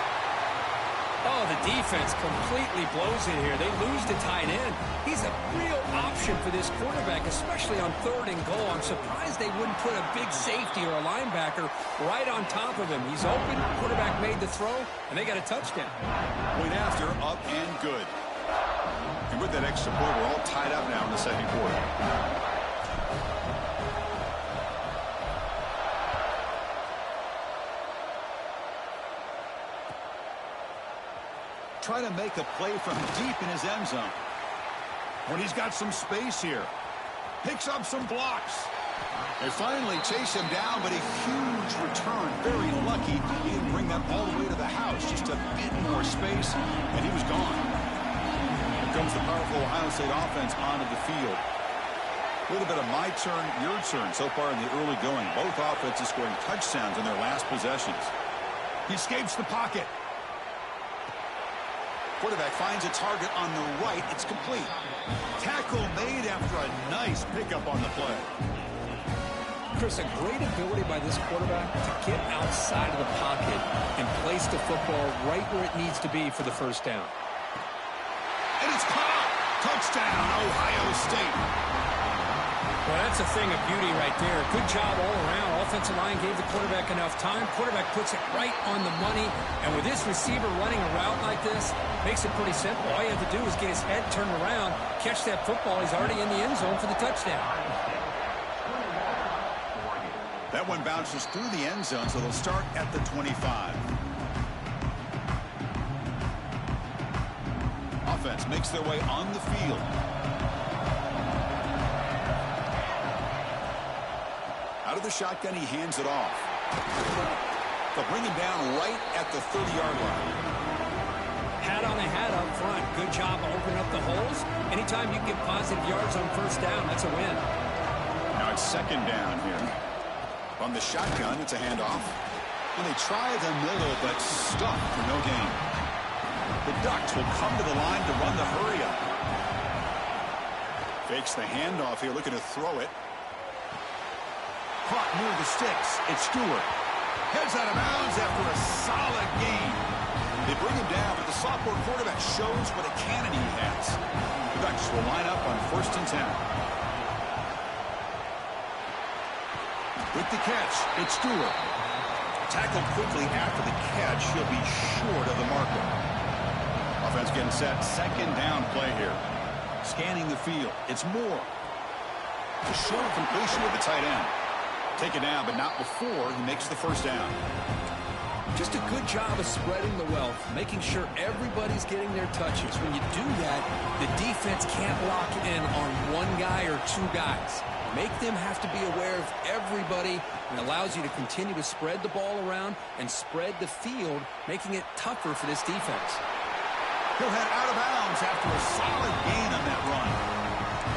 Oh, the defense completely blows it here. They lose the tight end. He's a real option for this quarterback, especially on third and goal. I'm surprised they wouldn't put a big safety or a linebacker right on top of him. He's open. Quarterback made the throw, and they got a touchdown. Point after, up and good. And with that extra point, we're all tied up now in the second quarter. Try to make a play from deep in his end zone. When he's got some space here. Picks up some blocks. They finally chase him down, but a huge return. Very lucky he didn't bring that all the way to the house. Just a bit more space, and he was gone. Here comes the powerful Ohio State offense onto the field. A little bit of my turn, your turn so far in the early going. Both offenses scoring touchdowns in their last possessions. He escapes the pocket. Quarterback finds a target on the right. It's complete. Tackle made after a nice pickup on the play. Chris, a great ability by this quarterback to get outside of the pocket and place the football right where it needs to be for the first down. And it's caught. Touchdown, Ohio State. Well, that's a thing of beauty right there. Good job all around. Offensive line gave the quarterback enough time. Quarterback puts it right on the money. And with this receiver running a route like this, makes it pretty simple. All you have to do is get his head turned around, catch that football. He's already in the end zone for the touchdown. That one bounces through the end zone, so they'll start at the 25. Offense makes their way on the field. Out of the shotgun, he hands it off. They'll bring him down right at the 30-yard line. Hat on a hat up front. Good job opening up the holes. Anytime you get positive yards on first down, that's a win. Now it's second down here. From the shotgun, it's a handoff. And they try the middle, but stuck for no gain. The Ducks will come to the line to run the hurry-up. Fakes the handoff here, looking to throw it. Caught near the sticks. It's Stewart. Heads out of bounds after a solid gain. They bring him down, but the sophomore quarterback shows what a cannon he has. The Ducks will line up on first and 10. With the catch, it's Stewart. Tackled quickly after the catch. He'll be short of the marker. Offense getting set. Second down play here. Scanning the field. It's Moore. A short completion with the tight end. Take it down, but not before he makes the first down. Just a good job of spreading the wealth, making sure everybody's getting their touches. When you do that, the defense can't lock in on one guy or two guys. Make them have to be aware of everybody, and allows you to continue to spread the ball around and spread the field, making it tougher for this defense. He'll head out of bounds after a solid gain on that run.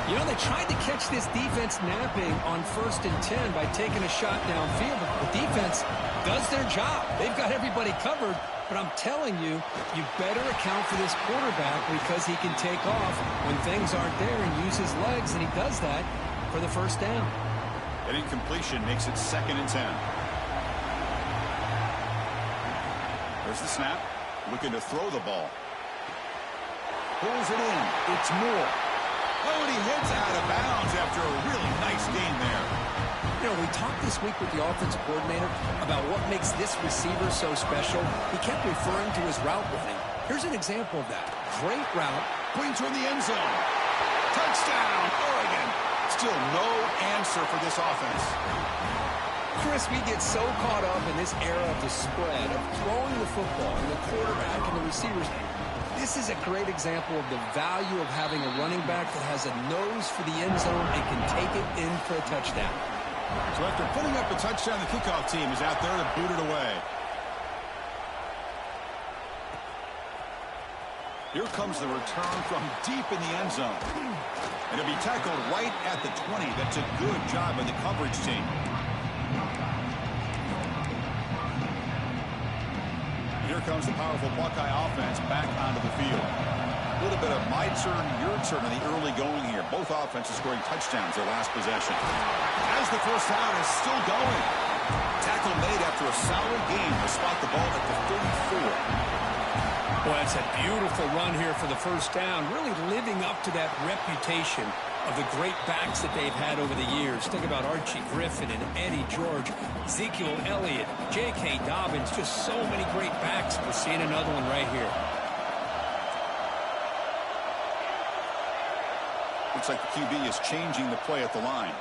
You know, they tried to catch this defense napping on 1st and 10 by taking a shot downfield, but the defense does their job. They've got everybody covered, but I'm telling you, you better account for this quarterback because he can take off when things aren't there and use his legs, and he does that for the first down. An incompletion makes it 2nd and 10. There's the snap. Looking to throw the ball. Pulls it in. It's Moore. Oh, and he heads out of bounds after a really nice gain there. You know, we talked this week with the offensive coordinator about what makes this receiver so special. He kept referring to his route running. Here's an example of that. Great route. Putting toward the end zone. Touchdown, Oregon. Still no answer for this offense. Chris, we get so caught up in this era of the spread, of throwing the football, and the quarterback and the receivers. This is a great example of the value of having a running back that has a nose for the end zone and can take it in for a touchdown. So after putting up a touchdown, the kickoff team is out there to boot it away. Here comes the return from deep in the end zone. And it'll be tackled right at the 20. That's a good job by the coverage team. Here comes the powerful Buckeye offense back onto the field. A little bit of my turn, your turn in the early going here. Both offenses scoring touchdowns their last possession. As the first down is still going. Tackle made after a solid game to spot the ball at the 34. Well, it's a beautiful run here for the first down, really living up to that reputation of the great backs that they've had over the years. Think about Archie Griffin and Eddie George, Ezekiel Elliott, J.K. Dobbins, just so many great backs. We're seeing another one right here. Looks like the QB is changing the play at the line.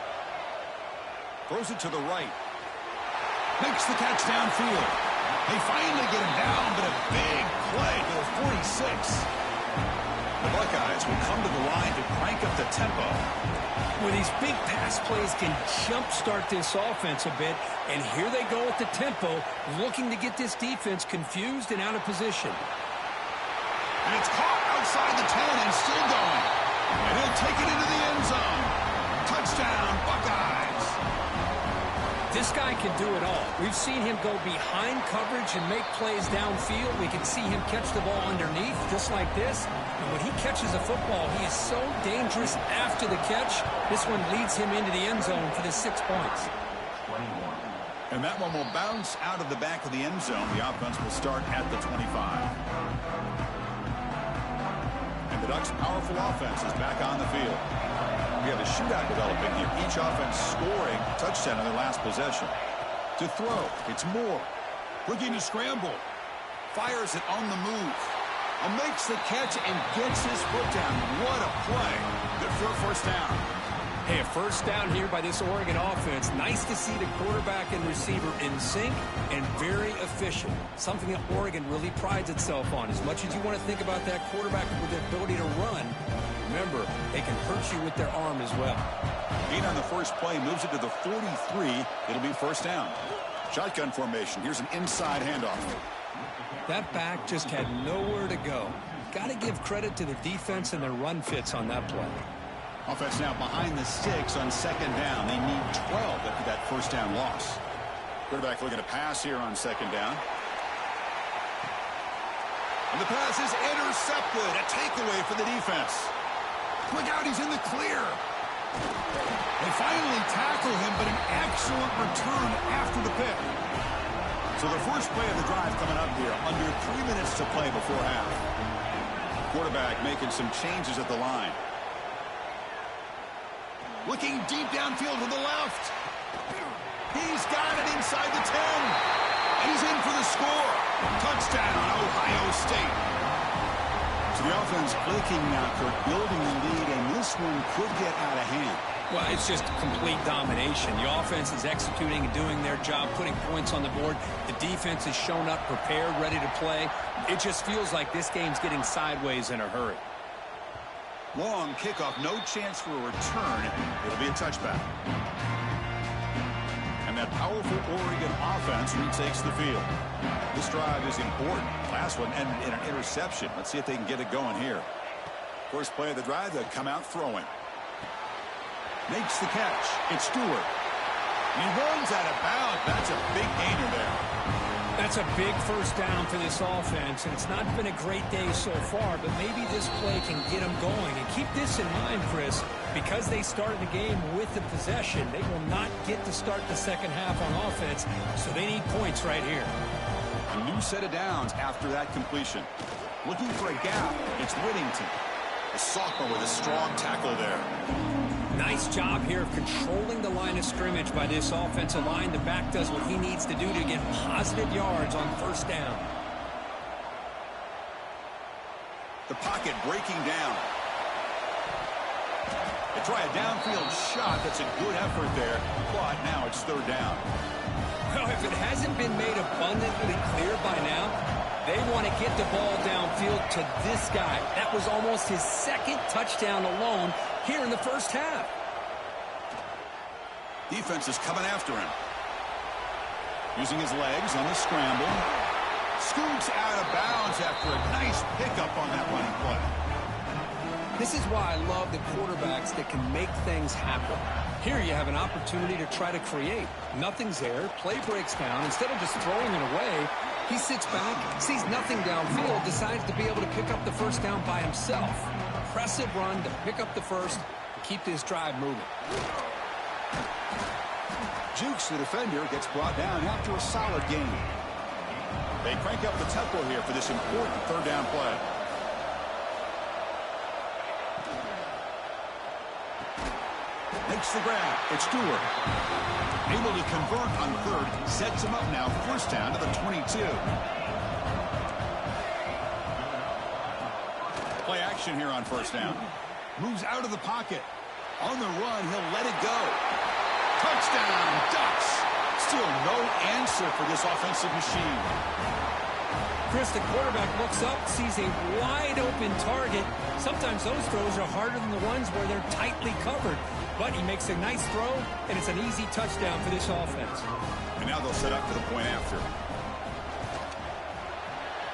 Throws it to the right. Makes the catch downfield. They finally get him down, but a big play to the 46. The Buckeyes will come to the line to crank up the tempo. Well, these big pass plays can jumpstart this offense a bit, and here they go with the tempo, looking to get this defense confused and out of position. And it's caught outside the 10 and still going. And he'll take it into the end zone. Touchdown, Buckeyes. This guy can do it all. We've seen him go behind coverage and make plays downfield. We can see him catch the ball underneath, just like this. And when he catches a football, he is so dangerous after the catch. This one leads him into the end zone for the 6 points. And that one will bounce out of the back of the end zone. The offense will start at the 25. And the Ducks' powerful offense is back on the field. We have a shootout developing here. Each offense scoring a touchdown in their last possession. To throw, it's Moore. Looking to scramble. Fires it on the move. Makes the catch and gets his foot down. What a play. Good for a first down. Hey, a first down here by this Oregon offense. Nice to see the quarterback and receiver in sync and very efficient. Something that Oregon really prides itself on. As much as you want to think about that quarterback with the ability to run, remember, they can hurt you with their arm as well. Gain on the first play moves it to the 43. It'll be first down. Shotgun formation. Here's an inside handoff. That back just had nowhere to go. Got to give credit to the defense and their run fits on that play. Offense now behind the sticks on second down. They need 12 after that first down loss. Quarterback looking to pass here on second down. And the pass is intercepted. A takeaway for the defense. Look out, he's in the clear. They finally tackle him, but an excellent return after the pick. So the first play of the drive coming up here. Under 3 minutes to play before half. Quarterback making some changes at the line. Looking deep downfield to the left. He's got it inside the 10. And the score. Touchdown, Ohio State. So the offense clicking now, Kirk, building the lead, and this one could get out of hand. Well, it's just complete domination. The offense is executing and doing their job, putting points on the board. The defense has shown up, prepared, ready to play. It just feels like this game's getting sideways in a hurry. Long kickoff, no chance for a return. It'll be a touchback. And that powerful Oregon offense retakes the field. This drive is important. Last one ended in an interception. Let's see if they can get it going here. First play of the drive, they come out throwing. Makes the catch. It's Stewart. He runs out of bounds. That's a big gainer there. That's a big first down for this offense, and it's not been a great day so far, but maybe this play can get them going. And keep this in mind, Chris, because they started the game with the possession, they will not get to start the second half on offense, so they need points right here. A new set of downs after that completion. Looking for a gap. It's Whittington. A sophomore with a strong tackle there. Nice job here of controlling the line of scrimmage by this offensive line. The back does what he needs to do to get positive yards on first down. The pocket breaking down. They try a downfield shot. That's a good effort there, but now it's third down. Well, if it hasn't been made abundantly clear by now, they want to get the ball downfield to this guy. That was almost his second touchdown alone here in the first half. Defense is coming after him. Using his legs on the scramble. Scoots out of bounds after a nice pickup on that running play. This is why I love the quarterbacks that can make things happen. Here you have an opportunity to try to create. Nothing's there. Play breaks down. Instead of just throwing it away, he sits back, sees nothing downfield, decides to be able to pick up the first down by himself. Impressive run to pick up the first, keep this drive moving. Jukes, the defender, gets brought down after a solid game. They crank up the tempo here for this important third down play. Makes the grab. It's Stewart. Able to convert on third. Sets him up now. First down to the 22. Play action here on first down. Moves out of the pocket. On the run, he'll let it go. Touchdown, Ducks. Still no answer for this offensive machine. Chris, the quarterback looks up, sees a wide-open target. Sometimes those throws are harder than the ones where they're tightly covered. But he makes a nice throw, and it's an easy touchdown for this offense. And now they'll set up for the point after.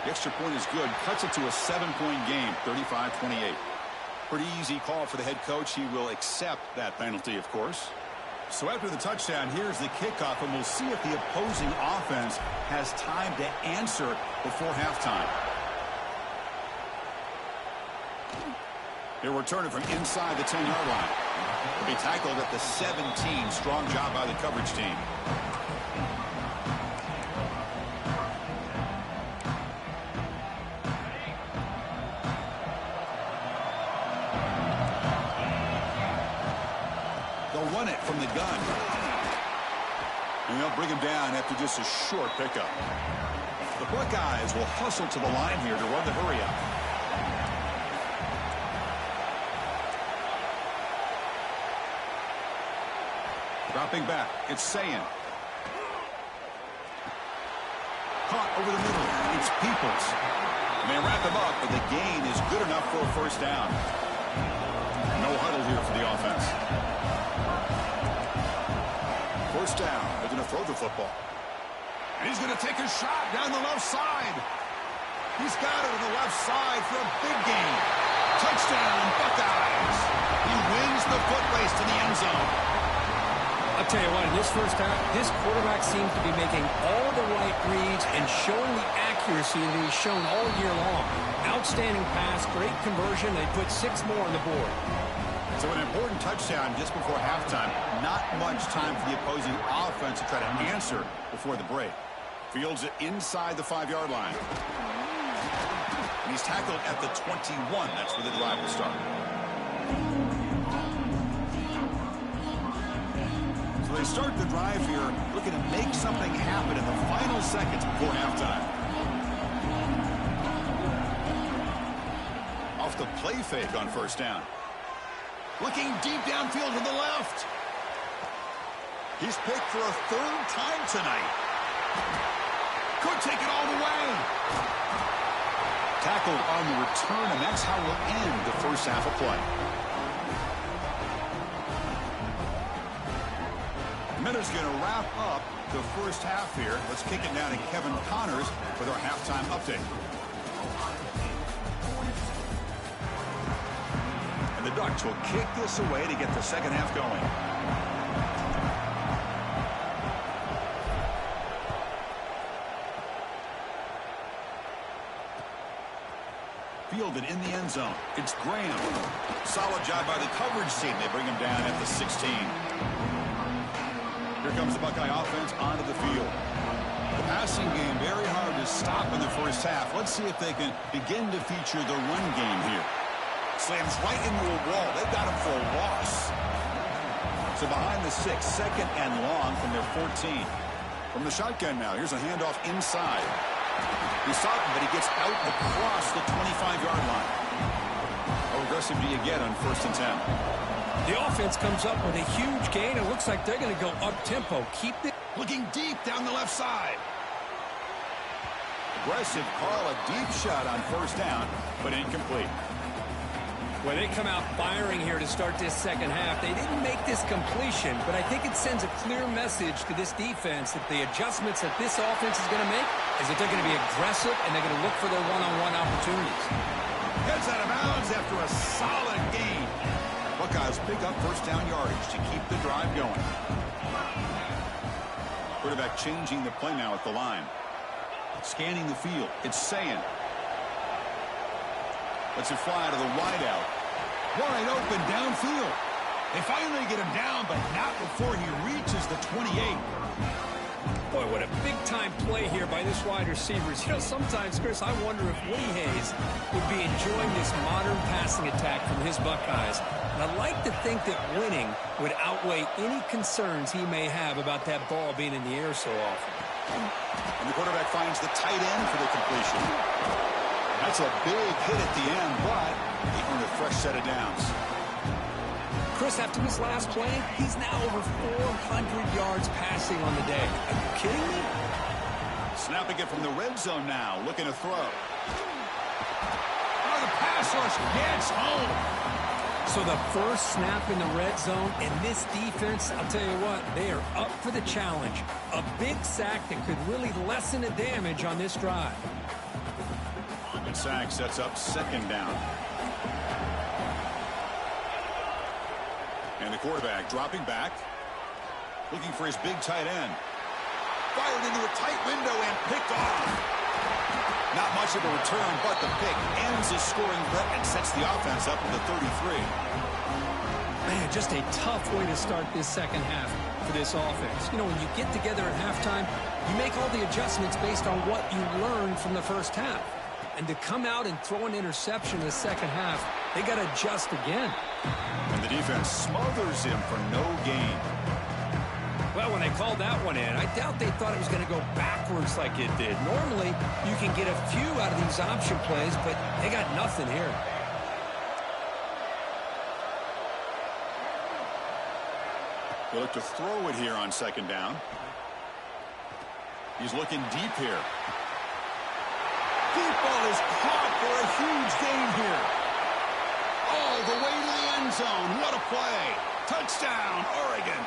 The extra point is good. Cuts it to a 7-point game, 35-28. Pretty easy call for the head coach. He will accept that penalty, of course. So after the touchdown, here's the kickoff, and we'll see if the opposing offense has time to answer before halftime. He'll return it from inside the 10-yard line. He'll be tackled at the 17. Strong job by the coverage team. They'll run it from the gun. And they'll bring him down after just a short pickup. The Buckeyes will hustle to the line here to run the hurry-up. Dropping back, it's Sayin. Caught over the middle, it's Peoples. And they wrap him up, but the gain is good enough for a first down. No huddle here for the offense. First down, they're going to throw the football. And he's going to take a shot down the left side. He's got it on the left side for a big gain. Touchdown, Buckeyes. He wins the foot race to the end zone. I'll tell you what, in this first half, this quarterback seems to be making all the right reads and showing the accuracy that he's shown all year long. Outstanding pass, great conversion. They put 6 more on the board. So an important touchdown just before halftime. Not much time for the opposing offense to try to answer before the break. Fields it inside the 5-yard line. And he's tackled at the 21. That's where the drive will start. They start the drive here looking to make something happen in the final final seconds before halftime. Off the play fake on first down. Looking deep downfield to the left. He's picked for a third time tonight. Could take it all the way. Tackled on the return, and that's how we'll end the first half of play. Minutes going to wrap up the first half here. Let's kick it down to Kevin Connors with our halftime update. And the Ducks will kick this away to get the second half going. Fielded in the end zone. It's Graham. Solid job by the coverage team. They bring him down at the 16. Here comes the Buckeye offense onto the field. The passing game very hard to stop in the first half. Let's see if they can begin to feature the run game here. Slams right into a wall. They've got him for a loss. So behind the 6, second and long from their 14. From the shotgun now, here's a handoff inside. He's stopped, but he gets out across the 25-yard line. How aggressive do you get on 1st and 10? The offense comes up with a huge gain. It looks like they're going to go up-tempo. Keep it. Looking deep down the left side. Aggressive call, a deep shot on 1st down, but incomplete. Well, they come out firing here to start this second half. They didn't make this completion, but I think it sends a clear message to this defense that the adjustments that this offense is going to make is that they're going to be aggressive and they're going to look for their one-on-one opportunities. Heads out of bounds after a solid gain. Buckeyes pick up 1st down yardage to keep the drive going. Quarterback changing the play now at the line. Scanning the field. It's Sayin. Lets it fly to the wideout. Wide open downfield. They finally get him down, but not before he reaches the 28. Boy, what a big-time play here by this wide receivers. You know, sometimes, Chris, I wonder if Woody Hayes would be enjoying this modern passing attack from his Buckeyes. And I'd like to think that winning would outweigh any concerns he may have about that ball being in the air so often. And the quarterback finds the tight end for the completion. That's a big hit at the end, but he earned a fresh set of downs. Chris, after this last play, he's now over 400 yards passing on the day. Are you kidding me? Snapping it from the red zone now, looking to throw. Oh, the pass rush gets home. So the first snap in the red zone, and this defense, I'll tell you what, they are up for the challenge. A big sack that could really lessen the damage on this drive. And sack sets up 2nd down. And the quarterback dropping back, looking for his big tight end. Fired into a tight window and picked off. Not much of a return, but the pick ends his scoring threat and sets the offense up at the 33. Man, just a tough way to start this second half for this offense. You know, when you get together at halftime, you make all the adjustments based on what you learned from the first half. And to come out and throw an interception in the second half, they got to adjust again. And the defense smothers him for no gain. Well, when they called that one in, I doubt they thought it was going to go backwards like it did. Normally, you can get a few out of these option plays, but they got nothing here. They look to throw it here on 2nd down. He's looking deep here. Deep ball is caught for a huge gain here. All the way to the end zone. What a play. Touchdown, Oregon.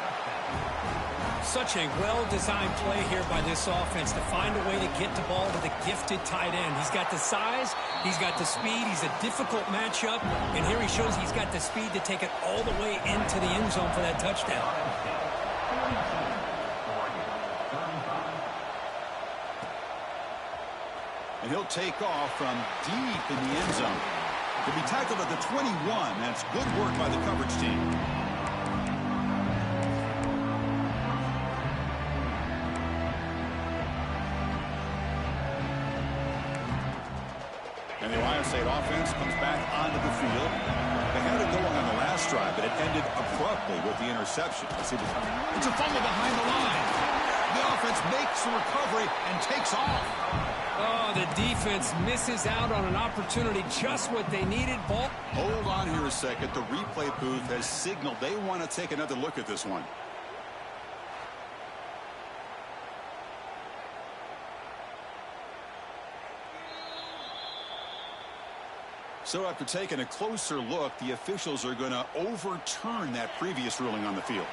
Such a well-designed play here by this offense to find a way to get the ball to the gifted tight end. He's got the size, he's got the speed, he's a difficult matchup, and here he shows he's got the speed to take it all the way into the end zone for that touchdown. And he'll take off from deep in the end zone. He'll be tackled at the 21. That's good work by the coverage team. And the Ohio State offense comes back onto the field. They had it going on the last drive, but it ended abruptly with the interception. Let's see. It's a fumble behind the line. The offense makes the recovery and takes off. Oh, the defense misses out on an opportunity, just what they needed. Ball. Hold on here a second. The replay booth has signaled they want to take another look at this one. So after taking a closer look, the officials are going to overturn that previous ruling on the field.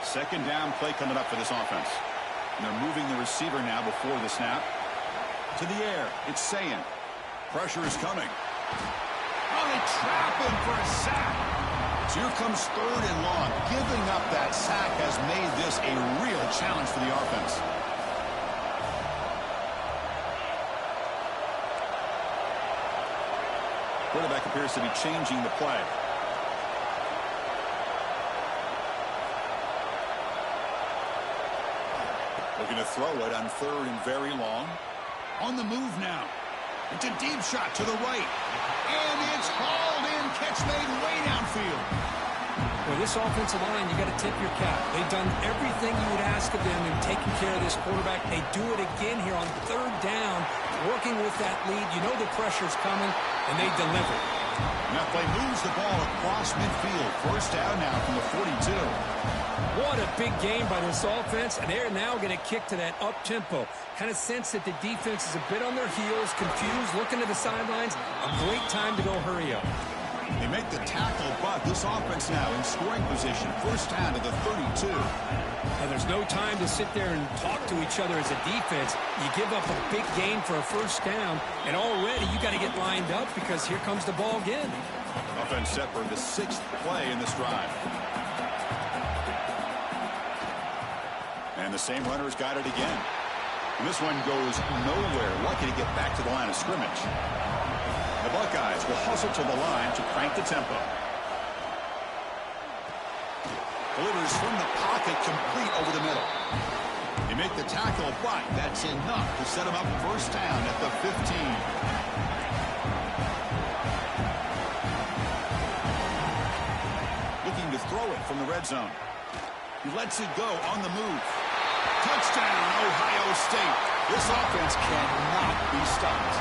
Second down play coming up for this offense. And they're moving the receiver now before the snap. To the air, it's Sayin. Pressure is coming. Oh, they trap him for a sack. So here comes third and long. Giving up that sack has made this a real challenge for the offense. Quarterback appears to be changing the play. Looking to throw it on third and very long. On the move now. It's a deep shot to the right. And it's hauled in. Catch made way downfield. Well, this offensive line, you got to tip your cap. They've done everything you would ask of them in taking care of this quarterback. They do it again here on third down, working with that lead. You know the pressure's coming, and they deliver. And that play moves the ball across midfield. First down now from the 42. What a big game by this offense, and they're now going to kick to that up-tempo. Kind of sense that the defense is a bit on their heels, confused, looking to the sidelines. A great time to go hurry up. They make the tackle, but this offense now in scoring position. First down to the 32. And there's no time to sit there and talk to each other as a defense. You give up a big gain for a first down, and already you got to get lined up because here comes the ball again. Offense set for the 6th play in this drive. And the same runner's got it again. And this one goes nowhere. Lucky to get back to the line of scrimmage. The Buckeyes will hustle to the line to crank the tempo. Delivers from the pocket, complete over the middle. They make the tackle, but that's enough to set him up first down at the 15. Looking to throw it from the red zone. He lets it go on the move. Touchdown, Ohio State. This offense cannot be stopped.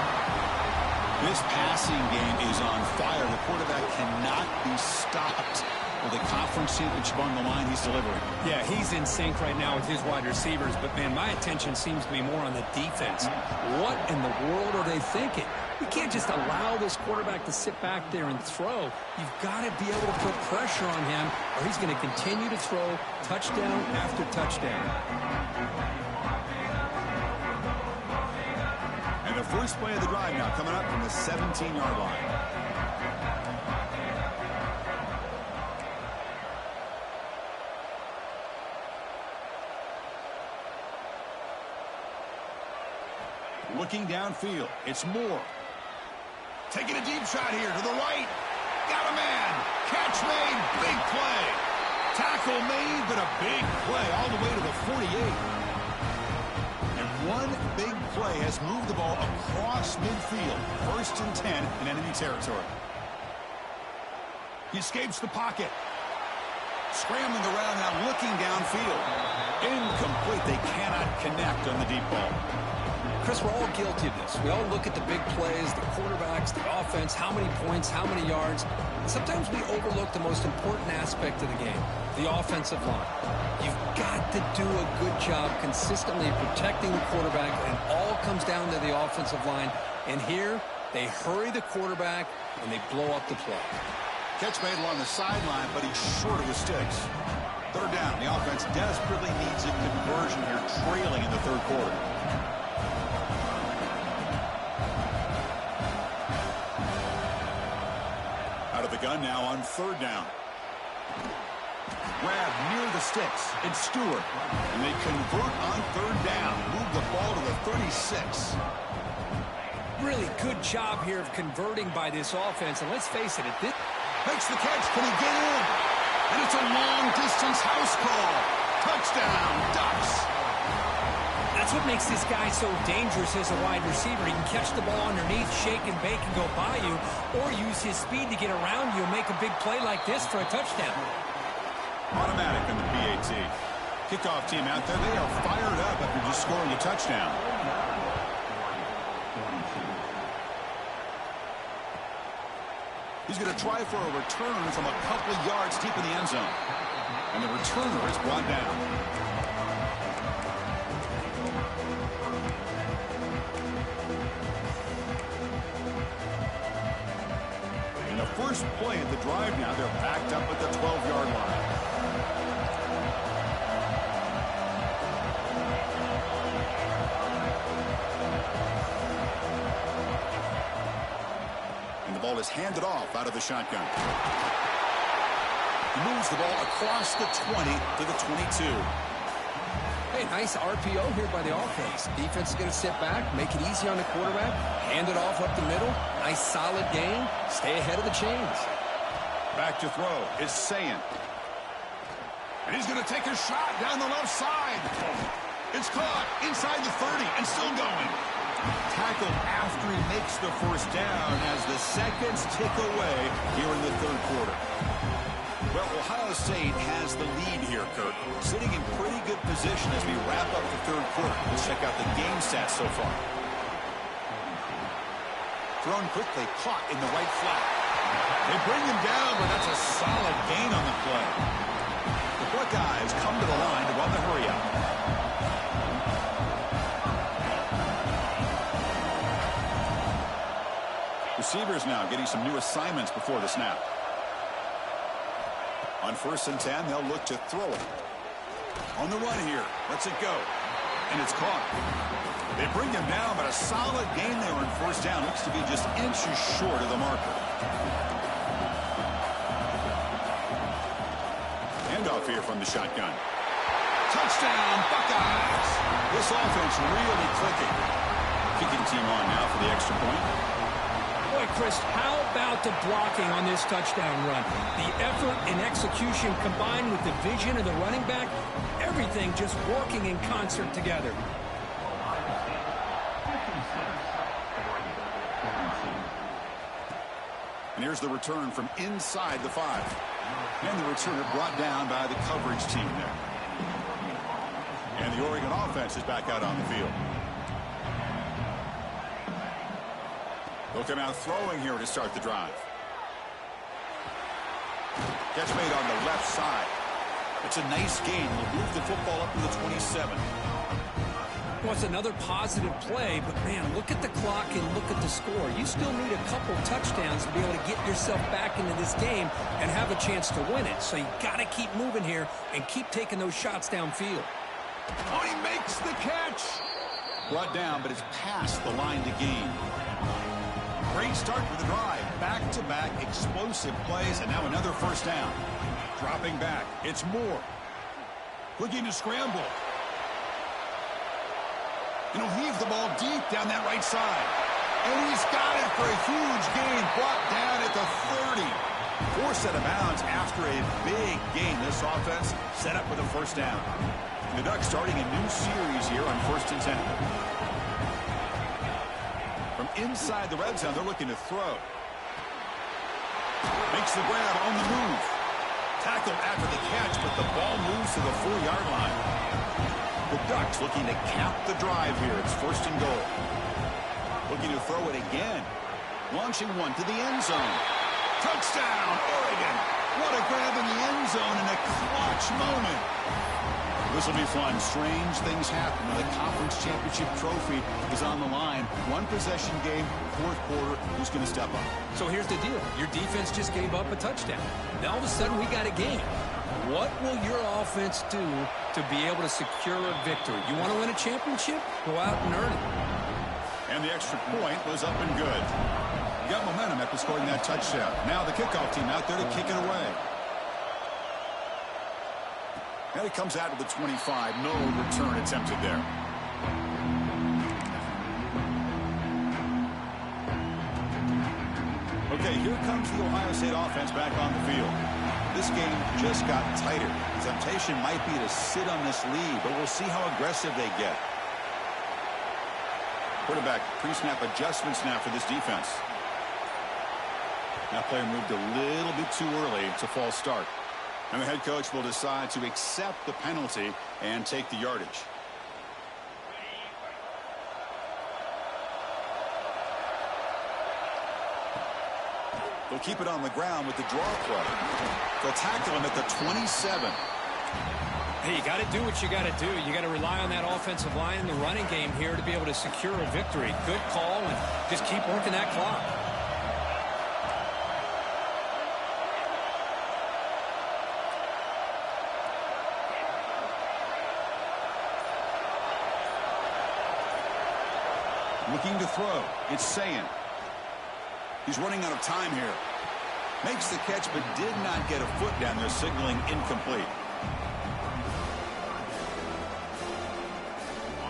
This passing game is on fire. The quarterback cannot be stopped. With a conference championship on the line, he's delivering. Yeah, he's in sync right now with his wide receivers. But, man, my attention seems to be more on the defense. What in the world are they thinking? You can't just allow this quarterback to sit back there and throw. You've got to be able to put pressure on him, or he's going to continue to throw touchdown after touchdown. And the first play of the drive now coming up from the 17-yard line. Looking downfield, it's Moore. Taking a deep shot here to the right. Got a man. Catch made. Big play. Tackle made, but a big play all the way to the 48. And one big play has moved the ball across midfield. First and 10 in enemy territory. He escapes the pocket. Scrambling around now, looking downfield. Incomplete. They cannot connect on the deep ball. Chris, we're all guilty of this. We all look at the big plays, the quarterbacks, the offense, how many points, how many yards. And sometimes we overlook the most important aspect of the game, the offensive line. You've got to do a good job consistently protecting the quarterback, and it all comes down to the offensive line. And here, they hurry the quarterback, and they blow up the play. Catch made along the sideline, but he's short of the sticks. Third down. The offense desperately needs a conversion here, trailing in the third quarter. Out of the gun now on third down. Grab near the sticks. It's Stewart. And they convert on third down. Move the ball to the 36. Really good job here of converting by this offense. And let's face it, Makes the catch. Can he get in? And it's a long-distance house call. Touchdown, Ducks. That's what makes this guy so dangerous as a wide receiver. He can catch the ball underneath, shake and bake, and go by you, or use his speed to get around you and make a big play like this for a touchdown. Automatic in the PAT. Kickoff team out there, they are fired up after just scoring a touchdown. He's going to try for a return from a couple of yards deep in the end zone. And the returner is brought down. In the first play of the drive now, they're backed up at the 12-yard line. Ball is handed off out of the shotgun. He moves the ball across the 20 to the 22. Hey, nice RPO here by the offense. Defense is going to sit back, make it easy on the quarterback, hand it off up the middle. Nice solid game. Stay ahead of the chains. Back to throw is Sayin. And he's going to take a shot down the left side. It's caught inside the 30 and still going. Tackled after he makes the first down as the seconds tick away here in the third quarter. Well, Ohio State has the lead here, Kirk. Sitting in pretty good position as we wrap up the third quarter. Let's check out the game stats so far. Thrown quickly, caught in the right flat. They bring him down, but that's a solid gain on the play. The Buckeyes come to the line to run the hurry up. Receivers now getting some new assignments before the snap. On 1st and 10, they'll look to throw it. On the run here, lets it go. And it's caught. They bring him down, but a solid gain there on 1st down. Looks to be just inches short of the marker. Handoff here from the shotgun. Touchdown, Buckeyes! This offense really clicking. Kicking team on now for the extra point. Boy, Chris, how about the blocking on this touchdown run? The effort and execution combined with the vision of the running back, everything just working in concert together. And here's the return from inside the 5. And the returner brought down by the coverage team there. And the Oregon offense is back out on the field. They'll come out throwing here to start the drive. Catch made on the left side. It's a nice gain. We'll move the football up to the 27. Well, it's another positive play, but, man, look at the clock and look at the score. You still need a couple touchdowns to be able to get yourself back into this game and have a chance to win it. So you got to keep moving here and keep taking those shots downfield. Oh, he makes the catch. Brought down, but it's past the line to gain. Great start for the drive. Back-to-back explosive plays, and now another 1st down. Dropping back. It's Moore. Looking to scramble. And he'll heave the ball deep down that right side. And he's got it for a huge gain. Brought down at the 30. Forced out of bounds after a big gain. This offense set up with a 1st down. The Ducks starting a new series here on 1st and 10. From inside the red zone, they're looking to throw. Makes the grab on the move. Tackled after the catch, but the ball moves to the 4-yard line. The Ducks looking to cap the drive here. It's 1st and goal. Looking to throw it again. Launching one to the end zone. Touchdown, Oregon. What a grab in the end zone in a clutch moment. This will be fun. Strange things happen when the conference championship trophy is on the line. One possession game, 4th quarter. Who's going to step up? So here's the deal. Your defense just gave up a touchdown. Now all of a sudden we got a game. What will your offense do to be able to secure a victory? You want to win a championship? Go out and earn it. And the extra point was up and good. You got momentum after scoring that touchdown. Now the kickoff team out there to kick it away. And it comes out to the 25. No return attempted there. Okay, here comes the Ohio State offense back on the field. This game just got tighter. The temptation might be to sit on this lead, but we'll see how aggressive they get. Quarterback pre-snap adjustments now for this defense. That player moved a little bit too early. It's a false start. And the head coach will decide to accept the penalty and take the yardage. They'll keep it on the ground with the draw play. They'll tackle him at the 27. Hey, you got to do what you got to do. You got to rely on that offensive line in the running game here to be able to secure a victory. Good call, and just keep working that clock. Looking to throw. It's Sayin. He's running out of time here. Makes the catch, but did not get a foot down there, signaling incomplete.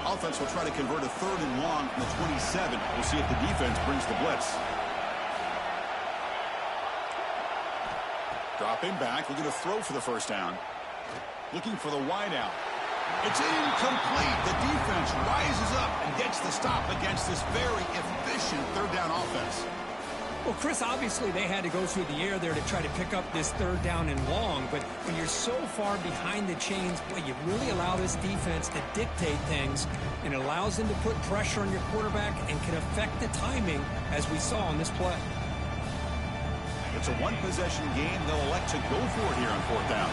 Offense will try to convert a 3rd and long from the 27. We'll see if the defense brings the blitz. Dropping back, looking to throw for the first down. Looking for the wide out. It's incomplete. The defense rises up and gets the stop against this very efficient 3rd down offense. Well, Chris, obviously they had to go through the air there to try to pick up this 3rd down and long, but when you're so far behind the chains, boy, you really allow this defense to dictate things, and it allows them to put pressure on your quarterback and can affect the timing, as we saw on this play. It's a one-possession game. They'll elect to go for it here on 4th down.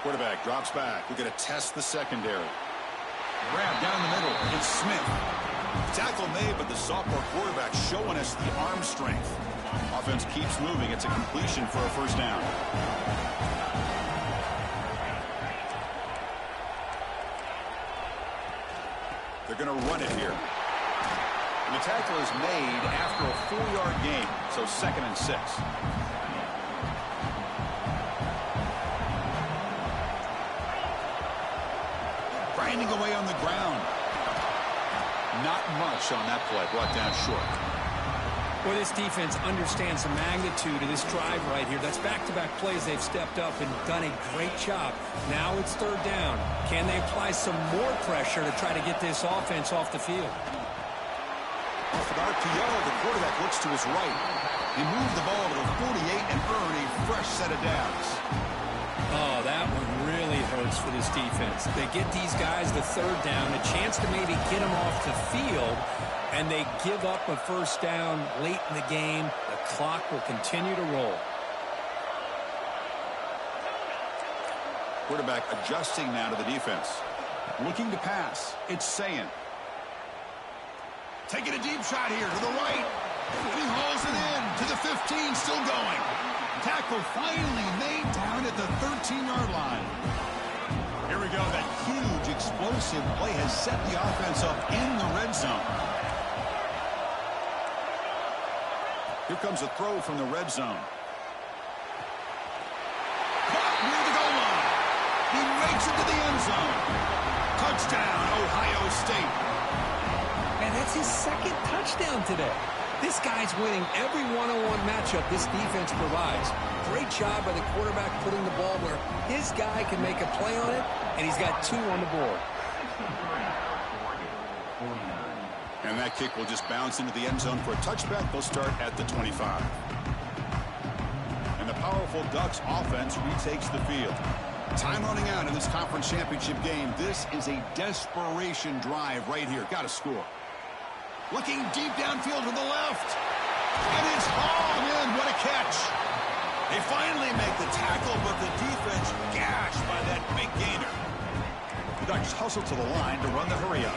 Quarterback drops back. We're going to test the secondary. Grab down the middle. It's Smith. Tackle made, but the sophomore quarterback showing us the arm strength. Offense keeps moving. It's a completion for a first down. They're going to run it here. And the tackle is made after a 4-yard gain, so 2nd and 6. Grinding away on the ground. Not much on that play. Brought down short. Well, this defense understands the magnitude of this drive right here. That's back-to-back plays. They've stepped up and done a great job. Now it's 3rd down. Can they apply some more pressure to try to get this offense off the field? Off an RPO, the quarterback looks to his right. He moved the ball to the 48 and earned a fresh set of downs. Oh, that one really hurts for this defense. They get these guys the 3rd down, a chance to maybe get them off the field, and they give up a first down late in the game. The clock will continue to roll. Quarterback adjusting now to the defense. Looking to pass. It's Sayin. Taking a deep shot here to the right. He hauls it in to the 15, still going. Tackle finally made down at the 13-yard line. Here we go. That huge explosive play has set the offense up in the red zone. Here comes a throw from the red zone. Caught near the goal line. He rakes it to the end zone. Touchdown, Ohio State. And that's his 2nd touchdown today. This guy's winning every one-on-one matchup this defense provides. Great job by the quarterback putting the ball where his guy can make a play on it, and he's got 2 on the board. And that kick will just bounce into the end zone for a touchback. They'll start at the 25. And the powerful Ducks offense retakes the field. Time running out in this conference championship game. This is a desperation drive right here. Got to score. Looking deep downfield to the left. And it's hauled in. What a catch. They finally make the tackle, but the defense gashed by that big gainer. The Ducks hustle to the line to run the hurry up.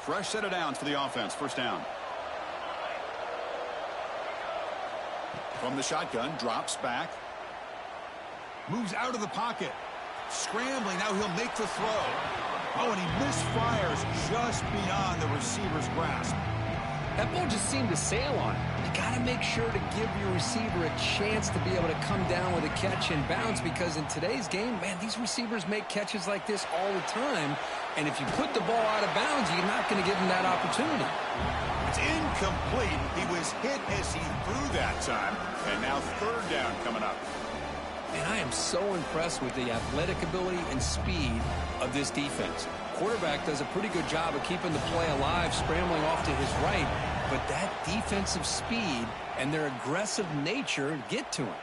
Fresh set of downs for the offense. First down. From the shotgun, drops back. Moves out of the pocket. Scrambling, now he'll make the throw. Oh, and he misfires just beyond the receiver's grasp. That ball just seemed to sail on it. You got to make sure to give your receiver a chance to be able to come down with a catch and bounce, because in today's game, man, these receivers make catches like this all the time. And if you put the ball out of bounds, you're not going to give them that opportunity. It's incomplete. He was hit as he threw that time. And now third down coming up. And I am so impressed with the athletic ability and speed of this defense. Quarterback does a pretty good job of keeping the play alive, scrambling off to his right, but that defensive speed and their aggressive nature get to him.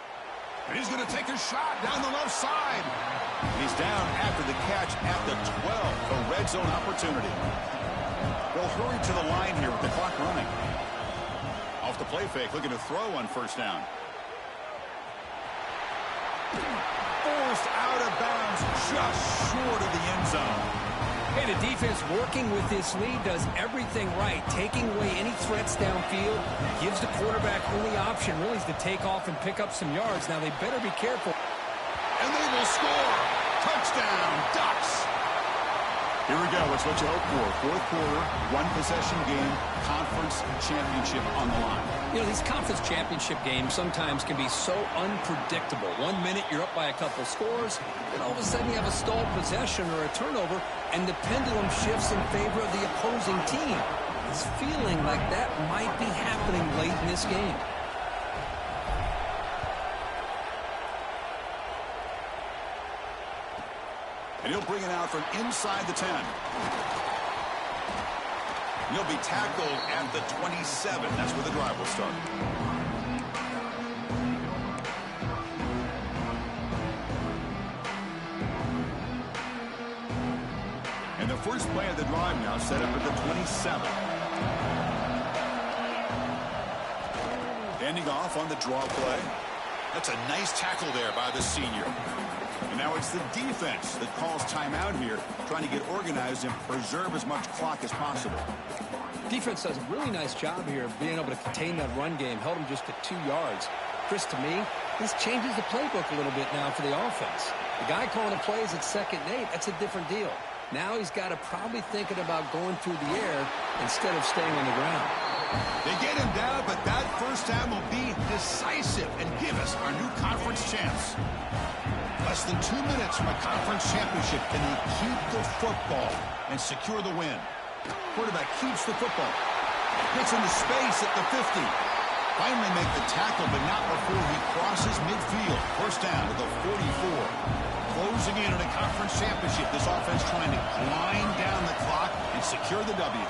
And he's going to take a shot down the left side. He's down after the catch at the 12, a red zone opportunity. They'll hurry to the line here with the clock running. Off the play fake, looking to throw on first down. Forced out of bounds, just short of the end zone. Hey, the defense working with this lead does everything right, taking away any threats downfield, gives the quarterback only option really is to take off and pick up some yards. Now they better be careful. And they will score. Touchdown, Ducks. Here we go. It's what you hope for. Fourth quarter, one-possession game, conference championship on the line. You know, these conference championship games sometimes can be so unpredictable. 1 minute you're up by a couple scores, and all of a sudden you have a stalled possession or a turnover, and the pendulum shifts in favor of the opposing team. It's feeling like that might be happening late in this game. And he'll bring it out from inside the 10. He'll be tackled at the 27. That's where the drive will start. And the first play of the drive now set up at the 27. Handing off on the draw play. That's a nice tackle there by the senior. And now it's the defense that calls timeout here, trying to get organized and preserve as much clock as possible. Defense does a really nice job here of being able to contain that run game, held them just at 2 yards. Chris, to me, this changes the playbook a little bit now for the offense. The guy calling the plays at 2nd and 8, that's a different deal. Now he's got to probably thinking about going through the air instead of staying on the ground. They get him down, but that first down will be decisive and give us our new conference chance. Less than 2 minutes from a conference championship. Can they keep the football and secure the win? Quarterback keeps the football. Gets into space at the 50. Finally make the tackle, but not before he crosses midfield. First down to the 44. Closing in on a conference championship. This offense trying to grind down the clock and secure the W.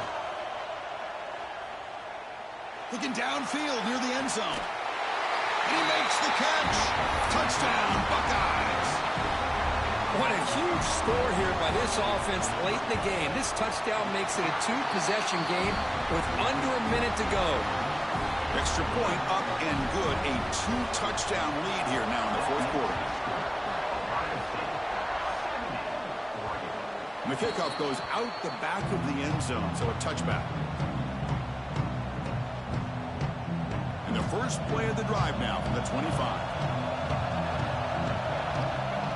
Looking downfield near the end zone. And he makes the catch. Touchdown, Buckeyes. What a huge score here by this offense late in the game. This touchdown makes it a 2-possession game with under a minute to go. Extra point up and good. A 2-touchdown lead here now in the fourth quarter. And the kickoff goes out the back of the end zone, so a touchback. And the first play of the drive now from the 25.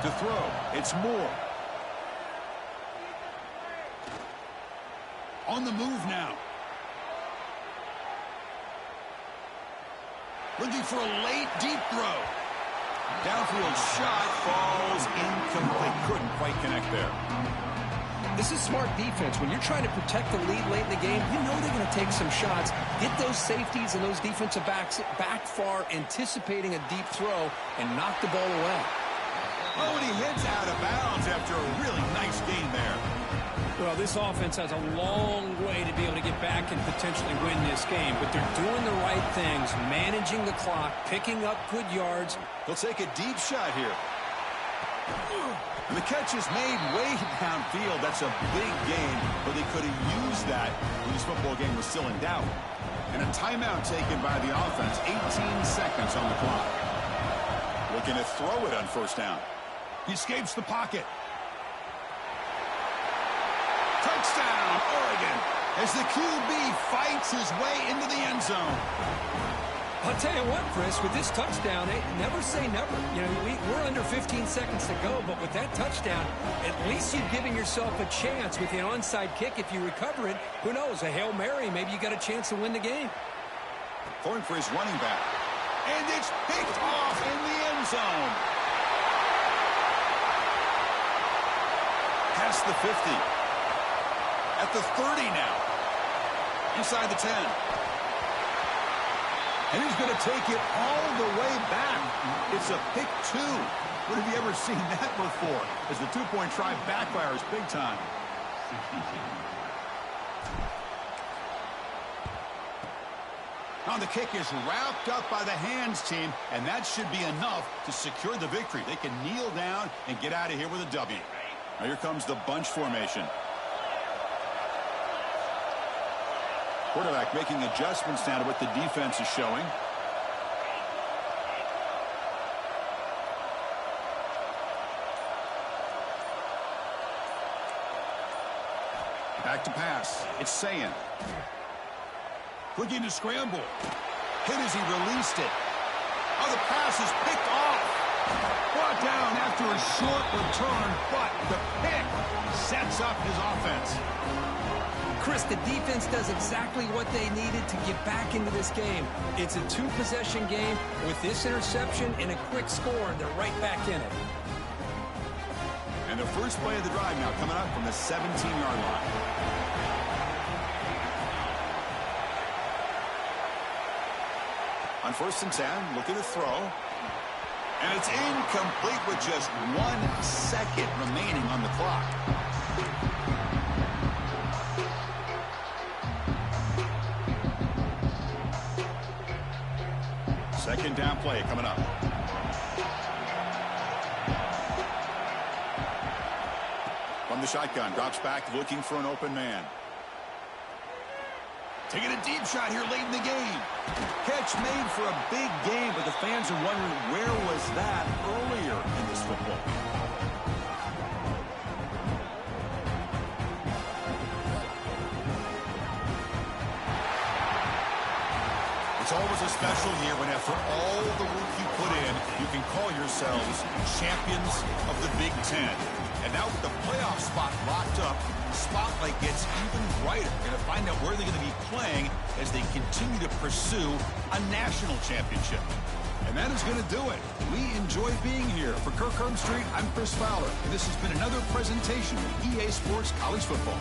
To throw, it's Moore. On the move now. Looking for a late, deep throw. Downfield shot falls incomplete. Couldn't quite connect there. This is smart defense. When you're trying to protect the lead late in the game, you know they're going to take some shots, get those safeties and those defensive backs back far, anticipating a deep throw, and knock the ball away. Oh, and he hits out of bounds after a really nice gain there. Well, this offense has a long way to be able to get back and potentially win this game, but they're doing the right things, managing the clock, picking up good yards. They'll take a deep shot here. And the catch is made way downfield. That's a big gain, but they could have used that when this football game was still in doubt. And a timeout taken by the offense. 18 seconds on the clock. Looking to throw it on first down. He escapes the pocket. Touchdown, Oregon, as the QB fights his way into the end zone. I'll tell you what, Chris, with this touchdown, never say never. You know, we're under 15 seconds to go, but with that touchdown, at least you're giving yourself a chance with the onside kick. If you recover it, who knows, a Hail Mary, maybe you got a chance to win the game. Going for his running back. And it's picked off in the end zone. Past the 50. At the 30 now. Inside the 10. And he's going to take it all the way back. It's a pick 2. What have you ever seen that before? As the two-point try backfires big time. Now the kick is wrapped up by the hands team, and that should be enough to secure the victory. They can kneel down and get out of here with a W. Now here comes the bunch formation. Quarterback making adjustments now to what the defense is showing. Back to pass. It's Sayin. Looking to scramble. Hit as he released it. Oh, the pass is picked off. Brought down after a short return, but the pick sets up his offense. Chris, the defense does exactly what they needed to get back into this game. It's a two-possession game. With this interception and a quick score, they're right back in it. And the first play of the drive now coming up from the 17-yard line. On 1st and 10, looking to throw. And it's incomplete with just 1 second remaining on the clock. Second down play coming up. From the shotgun, drops back looking for an open man. Taking a deep shot here late in the game. Catch made for a big game, but the fans are wondering where was that earlier in this football. It's always a special year when after all the work you put in, you can call yourselves champions of the Big Ten. And now with the playoff spot locked up, the spotlight gets even brighter. We're going to find out where they're going to be playing as they continue to pursue a national championship. And that is going to do it. We enjoy being here. For Kirk Herbstreit, I'm Chris Fowler, and this has been another presentation of EA Sports College Football.